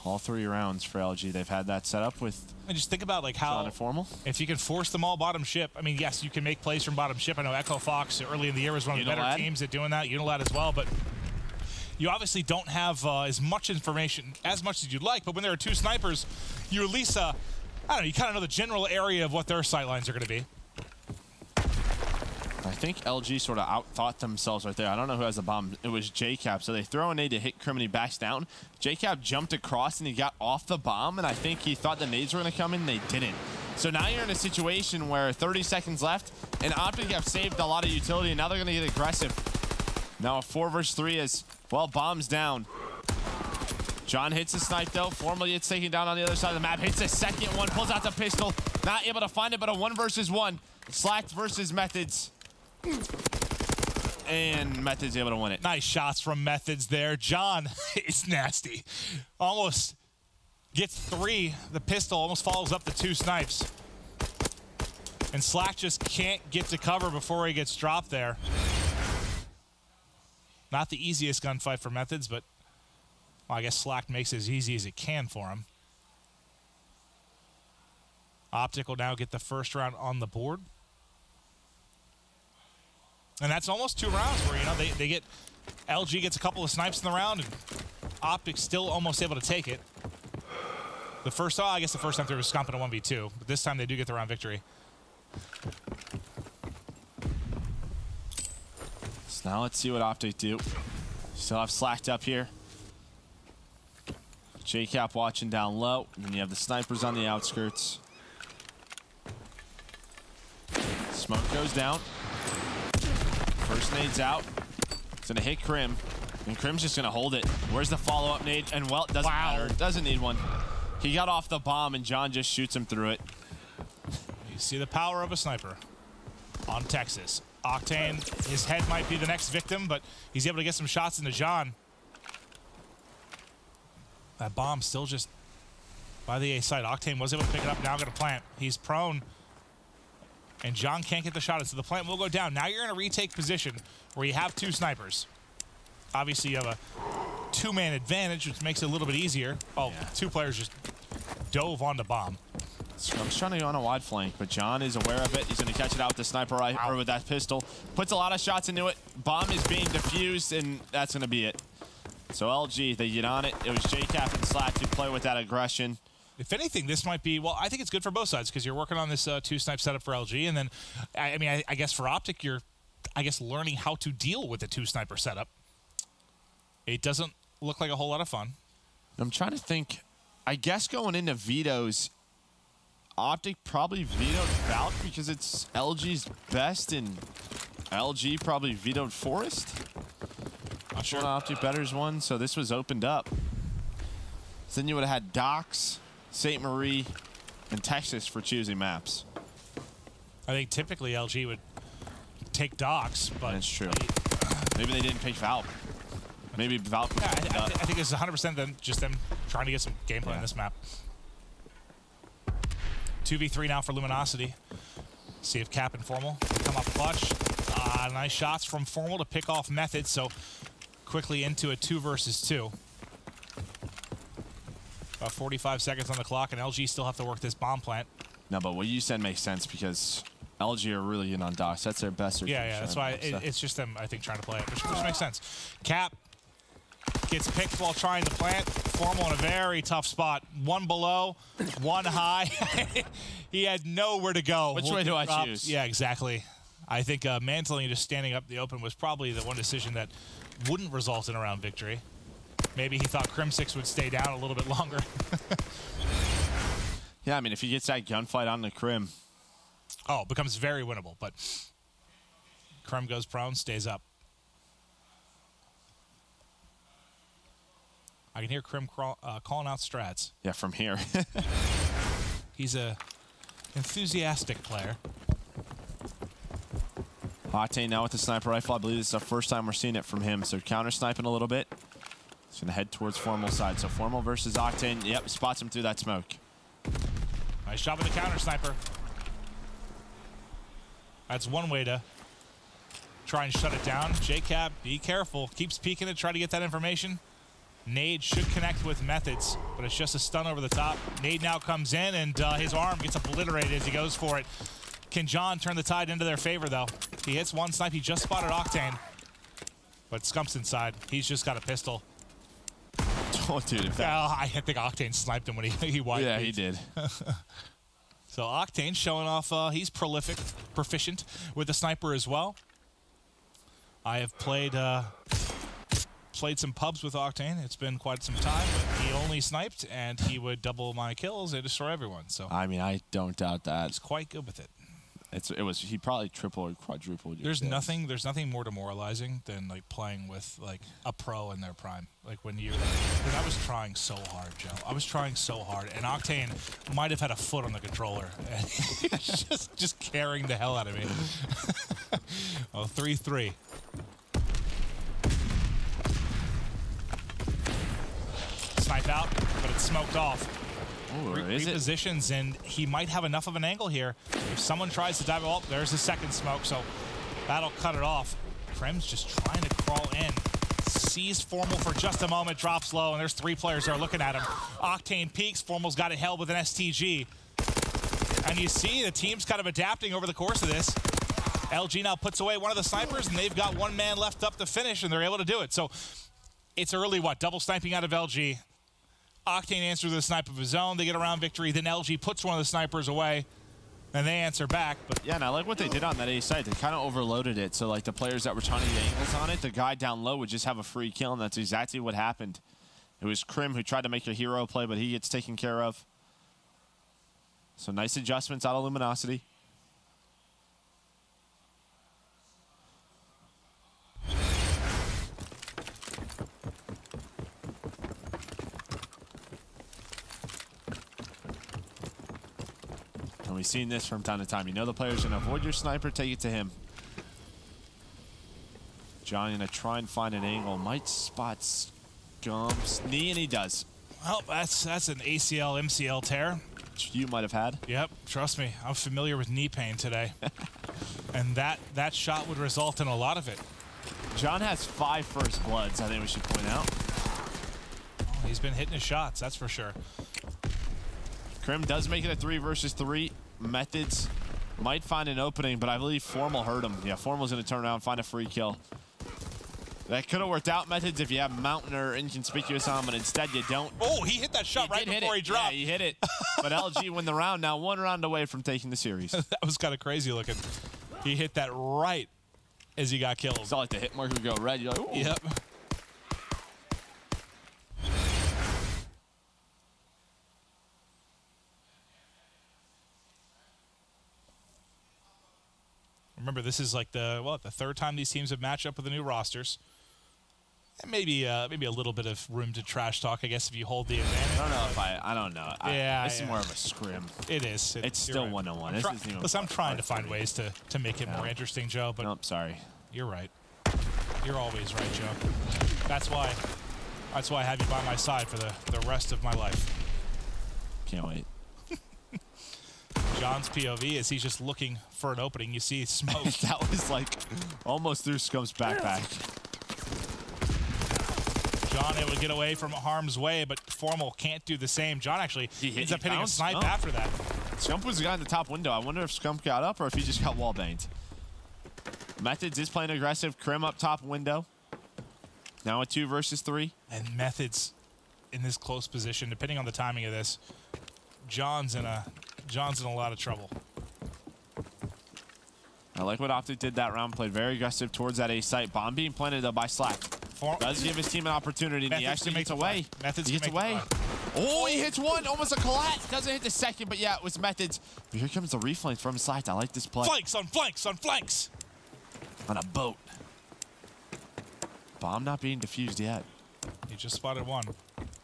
All 3 rounds for LG. They've had that set up with. And just think about like how Formal. If you can force them all bottom ship. I mean, yes, you can make plays from bottom ship. I know Echo Fox early in the year was one of the better teams at doing that. Unilad as well, but you obviously don't have as much information as much as you'd like. But when there are 2 snipers, you at least I don't know. You kind of know the general area of what their sight lines are going to be. I think LG sort of out-thought themselves right there. I don't know who has the bomb. It was JCap. So they throw a nade to hit Crim and he backs down. JCap jumped across and he got off the bomb, and I think he thought the nades were going to come in. They didn't. So now you're in a situation where 30 seconds left, and OpTic have saved a lot of utility, and now they're going to get aggressive. Now a 4 versus 3 is, well, bombs down. John hits a snipe, though. Formally gets taken down on the other side of the map. Hits a second one, pulls out the pistol. Not able to find it, but a 1 versus 1. Slacked versus Methods. And Methods able to win it. Nice shots from Methods there. John is nasty. Almost gets 3. The pistol almost follows up the 2 snipes. And Slack just can't get to cover before he gets dropped there. Not the easiest gunfight for Methods, but well, I guess Slack makes it as easy as it can for him. OpTic will now get the first round on the board. And that's almost 2 rounds where, you know, they get, LG gets a couple of snipes in the round, and OpTic still almost able to take it. The first, I guess the first time through was Scump in a 1v2, but this time they do get the round victory. So now let's see what OpTic do. Still have slacked up here. JCap watching down low, and then you have the snipers on the outskirts. Smoke goes down. First nade's out. It's gonna hit Krim, and Krim's just gonna hold it. Where's the follow-up nade? And well, it doesn't matter. Doesn't need one. He got off the bomb, and John just shoots him through it. You see the power of a sniper on Texas. Octane, his head might be the next victim, but he's able to get some shots into John. That bomb still just by the A side. Octane was able to pick it up, now gonna plant. He's prone, and John can't get the shot, so the plant will go down. Now you're in a retake position where you have 2 snipers. Obviously, you have a 2-man advantage, which makes it a little bit easier. Oh, yeah. 2 players just dove on the bomb. Scrump's trying to go on a wide flank, but John is aware of it. He's going to catch it out with the sniper rifle, or with that pistol. Puts a lot of shots into it. Bomb is being defused, and that's going to be it. So LG, they get on it. It was JCap and Slack who play with that aggression. If anything, this might be, well, I think it's good for both sides because you're working on this 2-snipe setup for LG, and then, I mean, I guess for OpTic, you're, I guess, learning how to deal with the 2-sniper setup. It doesn't look like a whole lot of fun. I'm trying to think. I guess going into vetoes, OpTic probably vetoed Valk because it's LG's best, and LG probably vetoed Forest. Not sure. OpTic betters one, so this was opened up. So then you would have had Docks, St. Marie, and Texas for choosing maps. I think typically LG would take Docks, but that's true. Maybe they didn't pick Valk. Maybe Valk. Yeah, I think it's 100% them, just them trying to get some gameplay on this map. 2v3 now for Luminosity. See if Cap and Formal come up clutch. Nice shots from Formal to pick off Methods, so quickly into a 2 versus 2. About 45 seconds on the clock, and LG still have to work this bomb plant. No, but what you said makes sense because LG are really in on Docks. That's their best. Yeah, that's why it's just them, I think, trying to play it, which makes sense. Cap gets picked while trying to plant. Formal in a very tough spot. 1 below, 1 high. He had nowhere to go. Which way do I choose? Yeah, exactly. I think mantling and just standing up the open was probably the one decision that wouldn't result in a round victory. Maybe he thought Crim6 would stay down a little bit longer. Yeah, I mean, if he gets that gunfight on the Crim. Oh, it becomes very winnable, but Crim goes prone, stays up. I can hear Crim calling out strats. Yeah, from here. He's a enthusiastic player. Octane now with the sniper rifle. I believe this is the first time we're seeing it from him. So counter-sniping a little bit. He's going to head towards Formal side. So Formal versus Octane. Yep, spots him through that smoke. Nice job with the counter-sniper. That's one way to try and shut it down. JCap, be careful. Keeps peeking to try to get that information. Nade should connect with Methods, but it's just a stun over the top. Nade now comes in, and his arm gets obliterated as he goes for it. Can John turn the tide into their favor, though? He hits 1 snipe. He just spotted Octane. But Scump's inside. He's just got a pistol. Oh, dude. I think Octane sniped him when he wiped. Yeah, he did. So Octane showing off he's proficient with the sniper as well. I have played some pubs with Octane. It's been quite some time, but he only sniped, and he would double my kills and destroy everyone. So I mean, I don't doubt that. He's quite good with it. He probably triple or quadrupled. There's nothing more demoralizing than like playing with like a pro in their prime. Like when you, because I was trying so hard, Joe. I was trying so hard, and Octane might have had a foot on the controller, and he was just carrying the hell out of me. Oh, 3-3. Snipe out, but it's smoked off. Ooh, Repositions, and he might have enough of an angle here. If someone tries to dive, oh, there's the second smoke, so that'll cut it off. Crim's just trying to crawl in. Sees Formal for just a moment, drops low, and there's 3 players that are looking at him. Octane peeks, Formal's got it held with an STG. And you see the team's kind of adapting over the course of this. LG now puts away one of the snipers, and they've got one man left up to finish, and they're able to do it. So it's early, double sniping out of LG. Octane answers the snipe of his own. They get around victory. Then LG puts one of the snipers away, and they answer back. But yeah, and I like what they did on that A site. They kind of overloaded it. So, like, the players that were trying to get angles on it, the guy down low would just have a free kill, and that's exactly what happened. It was Krim who tried to make a hero play, but he gets taken care of. So nice adjustments out of Luminosity. And we've seen this from time to time. You know the player's going to avoid your sniper, take it to him. John going to try and find an angle. Might spot Scump's knee, and he does. Well, that's an ACL, MCL tear. You might have had. Yep, trust me. I'm familiar with knee pain today. And that shot would result in a lot of it. John has 5 first bloods, I think we should point out. Oh, he's been hitting his shots, that's for sure. Krim does make it a 3 versus 3. Methods might find an opening, but I believe Formal hurt him. Yeah, Formal's going to turn around, find a free kill. That could have worked out, Methods, if you have Mountain or Inconspicuous on, but instead you don't. Oh, he hit that shot right before he dropped. Yeah, he hit it. But LG win the round, now 1 round away from taking the series. That was kind of crazy looking. He hit that right as he got killed. It's all like the hit marker would go red. You're like, ooh. Yep. Remember, this is like the 3rd time these teams have matched up with the new rosters. And maybe a little bit of room to trash talk, I guess, if you hold the advantage. I don't know. This is more of a scrim. It is. It's still 1-on-1. Listen, I'm trying to find ways to make it more interesting, Joe. But nope, sorry. You're right. You're always right, Joe. That's why I have you by my side for the rest of my life. Can't wait. John's POV as he's just looking for an opening. You see smoke. That was like almost through Scump's backpack. John able to get away from harm's way, but Formal can't do the same. John actually ends up hitting a snipe after that. Scump was the guy in the top window. I wonder if Scump got up or if he just got wall banged. Methods is playing aggressive. Krim up top window. Now a 2 versus 3. And Methods in this close position, depending on the timing of this, John's in a lot of trouble. I like what OpTic did that round. Played very aggressive towards that A site. Bomb being planted though by Slack. Does give his team an opportunity. And he actually gets away. He gets away. Oh, he hits one. Almost a collapse. Doesn't hit the second, but yeah, it was Methods. But here comes the reflank from Slack. I like this play. Flanks on flanks on flanks. On a boat. Bomb not being defused yet. He just spotted one.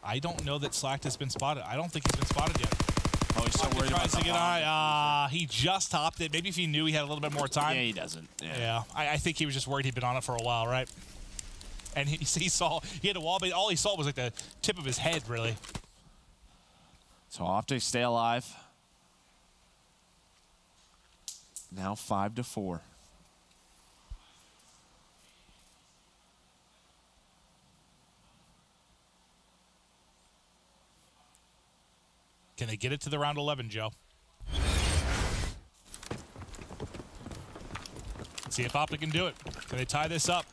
I don't know that Slack has been spotted. I don't think he's been spotted yet. Oh, he's so worried about the bomb. He just hopped it. Maybe if he knew he had a little bit more time. Yeah, he doesn't. Yeah. I think he was just worried he'd been on it for a while, right? And he had a wall, but all he saw was like the tip of his head, really. So OpTic stay alive. Now 5-4. Can they get it to the round 11, Joe? See if OpTic can do it. Can they tie this up?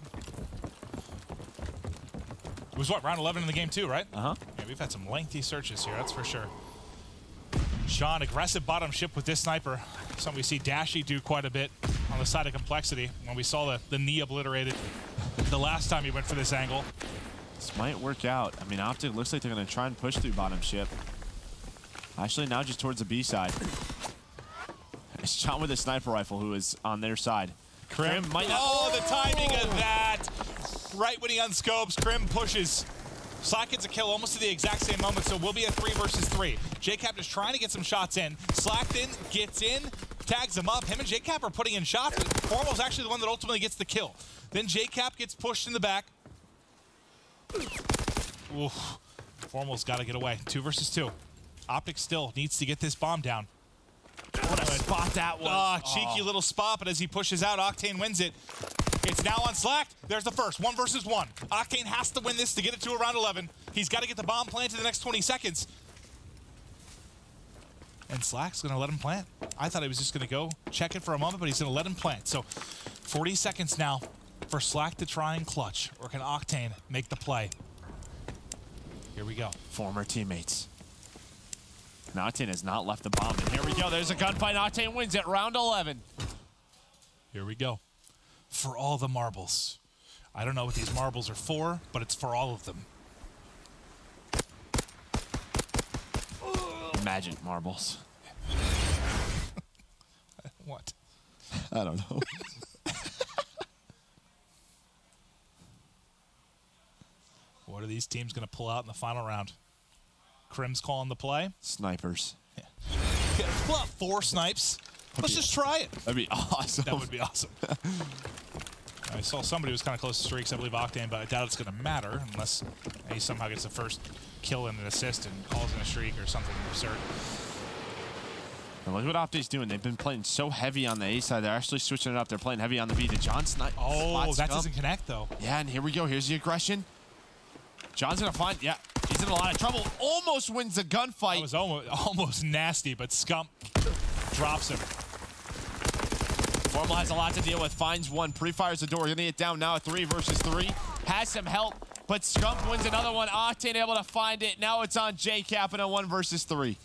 It was round 11 in the game too, right? Uh-huh. Yeah, we've had some lengthy searches here, that's for sure. Sean, aggressive bottom ship with this sniper. Something we see Dashy do quite a bit on the side of Complexity when we saw the knee obliterated the last time he went for this angle. This might work out. I mean, OpTic looks like they're going to try and push through bottom ship. Actually, now just towards the B side. It's John with a sniper rifle who is on their side. Krim might not. Oh, the timing of that. Right when he unscopes, Krim pushes. Slack gets a kill almost at the exact same moment, so we'll be at 3 versus 3. JCap is trying to get some shots in. Slacked in, gets in, tags him up. Him and JCap are putting in shots, but Formal's actually the one that ultimately gets the kill. Then JCap gets pushed in the back. Oof. Formal's got to get away. 2 versus 2. OpTic still needs to get this bomb down. What a spot that was. Cheeky little spot, but as he pushes out, Octane wins it. It's now on Slack. There's the first. 1 versus 1. Octane has to win this to get it to around 11. He's got to get the bomb planted in the next 20 seconds. And Slack's going to let him plant. I thought he was just going to go check it for a moment, but he's going to let him plant. So 40 seconds now for Slack to try and clutch. Or can Octane make the play? Here we go. Former teammates. And Octane has not left the bomb. And here we go. There's a gunfight. Octane wins it. Round 11. Here we go. For all the marbles. I don't know what these marbles are for, but it's for all of them. Magic marbles. What? I don't know. What are these teams going to pull out in the final round? Crim's calling the play. Snipers. Yeah. Pull out 4 snipes. Let's just try it. That'd be awesome. That would be awesome. I saw somebody who was kind of close to streaks, I believe Octane, but I doubt it's going to matter unless he somehow gets the first kill and an assist and calls in a streak or something absurd. And look what OpTic's doing. They've been playing so heavy on the A side. They're actually switching it up. They're playing heavy on the B. To John Snipe. Oh, that doesn't connect, though. Yeah, and here we go. Here's the aggression. John's going to find, yeah, he's in a lot of trouble. Almost wins the gunfight. That was almost nasty, but Scump drops him. Formal has a lot to deal with. Finds one. Pre-fires the door. Going to get down now at 3 versus 3. Has some help, but Scump wins another one. Octane able to find it. Now it's on JCap in a 1 versus 3.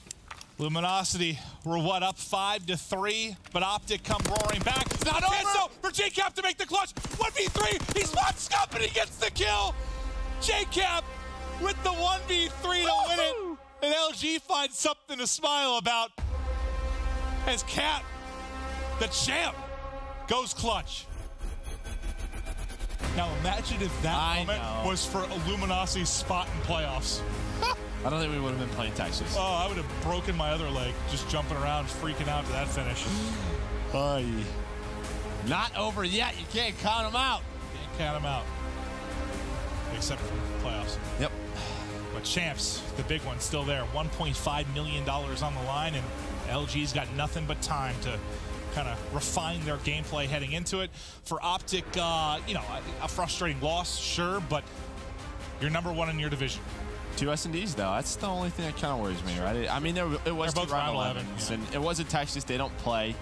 Luminosity, we're what, up 5-3, but OpTic come roaring back. It's not over for JCap to make the clutch. 1v3, he spots Scump and he gets the kill. JCap with the 1v3 to win it. And LG finds something to smile about as Cap, the champ, goes clutch. Now imagine if that moment was for Luminosity's spot in playoffs. I don't think we would have been playing Texas. Oh, I would have broken my other leg just jumping around, freaking out to that finish. Not over yet. You can't count them out. Can't count them out. Except for playoffs. Yep. But champs, the big one, still there. $1.5 million on the line, and LG's got nothing but time to kind of refine their gameplay heading into it. For OpTic, you know, a frustrating loss, sure, but you're #1 in your division. 2 S&Ds, though. That's the only thing that kind of worries me, right? I mean, it was both round 11s, and it wasn't Texas. They don't play.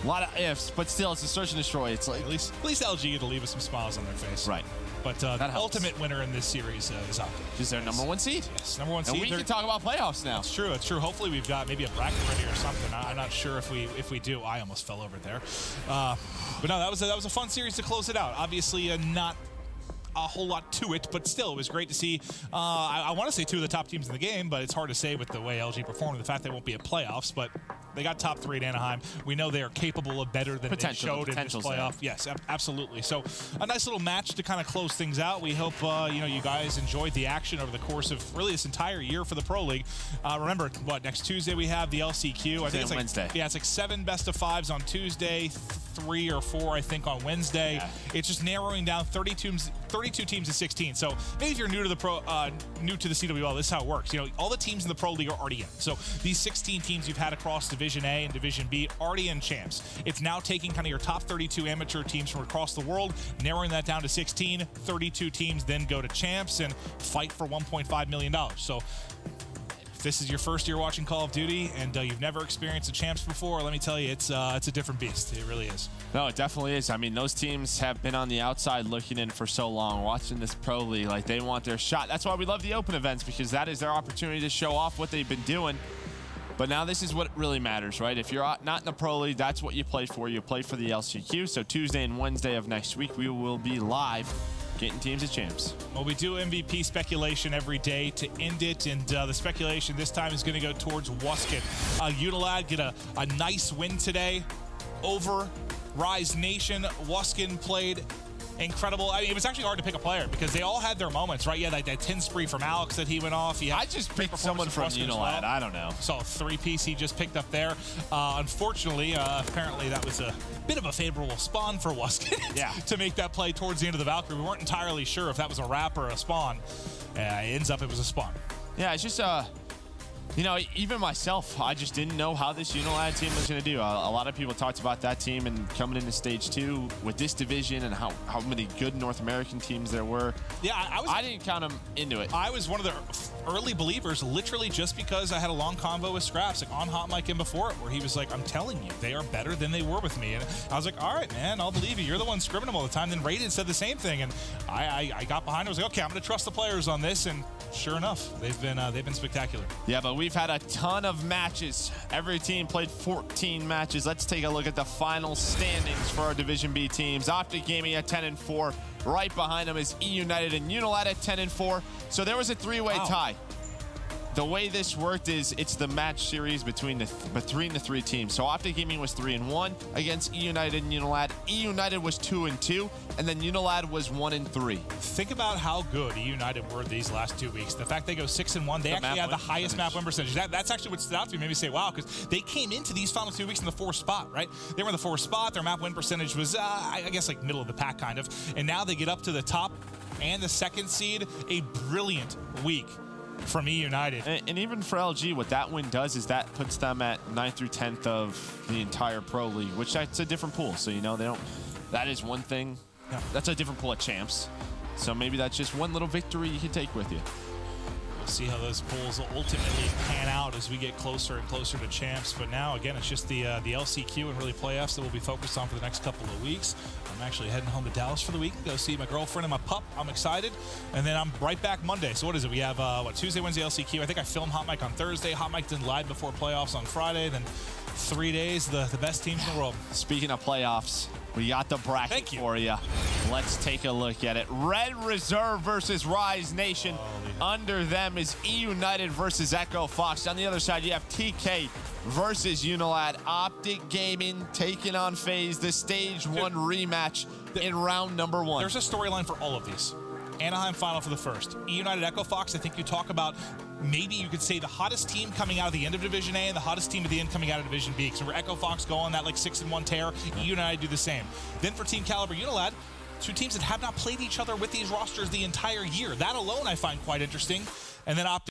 A lot of ifs, but still, it's a search and destroy. It's like at least LG get to leave us some smiles on their face. Right. But the ultimate winner in this series is OpTic. Is their #1 seed? Yes, #1 seed. And we can talk about playoffs now. It's true. It's true. Hopefully, we've got maybe a bracket ready or something. I'm not sure if we do. I almost fell over there. But no, that was a fun series to close it out. Obviously, not a whole lot to it, but still, it was great to see. I want to say 2 of the top teams in the game, but it's hard to say with the way LG performed and the fact they won't be at playoffs, but they got top 3 at Anaheim. We know they are capable of better than they showed in this playoff. Yes, absolutely. So a nice little match to kind of close things out. We hope you know, you guys enjoyed the action over the course of really this entire year for the Pro League. Remember, what, next Tuesday we have the LCQ. I think it's like Wednesday. Yeah, it's like 7 best-of-5s on Tuesday, 3 or 4 I think on Wednesday. Yeah. It's just narrowing down 32 teams to 16. So maybe if you're new to the new to the CWL, this is how it works. You know, all the teams in the Pro League are already in. So these 16 teams you've had across Division A and Division B already in champs. It's now taking kind of your top 32 amateur teams from across the world, narrowing that down to 16. 32 teams then go to champs and fight for $1.5 million. So if this is your first year watching Call of Duty and you've never experienced the champs before, let me tell you, it's a different beast. It really is. No, it definitely is. I mean, those teams have been on the outside looking in for so long, watching this Pro League, like they want their shot. That's why we love the open events, because that is their opportunity to show off what they've been doing. But now this is what really matters, right? If you're not in the Pro League, that's what you play for. You play for the LCQ. So Tuesday and Wednesday of next week, we will be live getting teams to champs. Well, we do MVP speculation every day to end it, and the speculation this time is going to go towards Wuskin. Unilad get a nice win today over Rise Nation. Wuskin played incredible. I mean, it was actually hard to pick a player because they all had their moments, right? Yeah, like that 10 spree from Alex that he went off. I just picked someone from Unilad. Well. I don't know. So 3-piece he just picked up there. Unfortunately, apparently that was a bit of a favorable spawn for Wuskin to make that play towards the end of the Valkyrie. We weren't entirely sure if that was a wrap or a spawn. It ends up it was a spawn. Yeah, it's just You know, even myself, I just didn't know how this Unilad team was going to do. A lot of people talked about that team and coming into stage 2 with this division and how many good North American teams there were. Yeah, I didn't count them into it. I was one of the early believers, literally just because I had a long convo with Scraps, like on Hot Mic and before it, where he was like, I'm telling you, they are better than they were with me. And I was like, all right, man, I'll believe you. You're the one scrimming them all the time. Then Raiden said the same thing, and I got behind it. I was like, okay, I'm going to trust the players on this, and sure enough, they've been spectacular. Yeah, but we've had a ton of matches. Every team played 14 matches. Let's take a look at the final standings for our Division B teams. OpTic Gaming at 10-4. Right behind them is E United and Unilad at 10-4. So there was a 3-way tie. The way this worked is it's the match series between the 3 teams. So OpTic Gaming was 3-1 against E United and Unilad. E United was 2-2, and then Unilad was 1-3. Think about how good E United were these last 2 weeks. The fact they go 6-1, they actually have the highest map win percentage. That's actually what stood out to me. Made me say, wow, because they came into these final 2 weeks in the 4th spot, right? They were in the 4th spot. Their map win percentage was, I guess, like middle of the pack, kind of. And now they get up to the top and the 2nd seed. A brilliant week from E United. And even for LG, what that win does is that puts them at 9th through 10th of the entire Pro League, which that's a different pool. So, you know, they don't, that is one thing. Yeah. That's a different pool of champs. So maybe that's just one little victory you can take with you. We'll see how those pools ultimately pan out as we get closer and closer to champs. But now, again, it's just the LCQ and really playoffs that we'll be focused on for the next couple of weeks. I'm actually heading home to Dallas for the week, go see my girlfriend and my pup. I'm excited. And then I'm right back Monday. So what is it? We have, Tuesday, Wednesday, LCQ. I think I filmed Hot Mic on Thursday. Hot Mic did live before playoffs on Friday. Then 3 days, the best teams in the world. Speaking of playoffs, we got the bracket for you. Let's take a look at it. Red Reserve versus Rise Nation. Under them is E United versus Echo Fox. On the other side, you have TK versus Unilad. OpTic Gaming taking on FaZe, the Stage 1 rematch in round number 1. There's a storyline for all of these. Anaheim final for the first. E United Echo Fox, I think you talk about, maybe you could say the hottest team coming out of the end of Division A and the hottest team at the end coming out of Division B. So where Echo Fox go on that like 6-1 tear, E United do the same. Then for Team Caliber Unilad, 2 teams that have not played each other with these rosters the entire year. That alone I find quite interesting. And then OpTic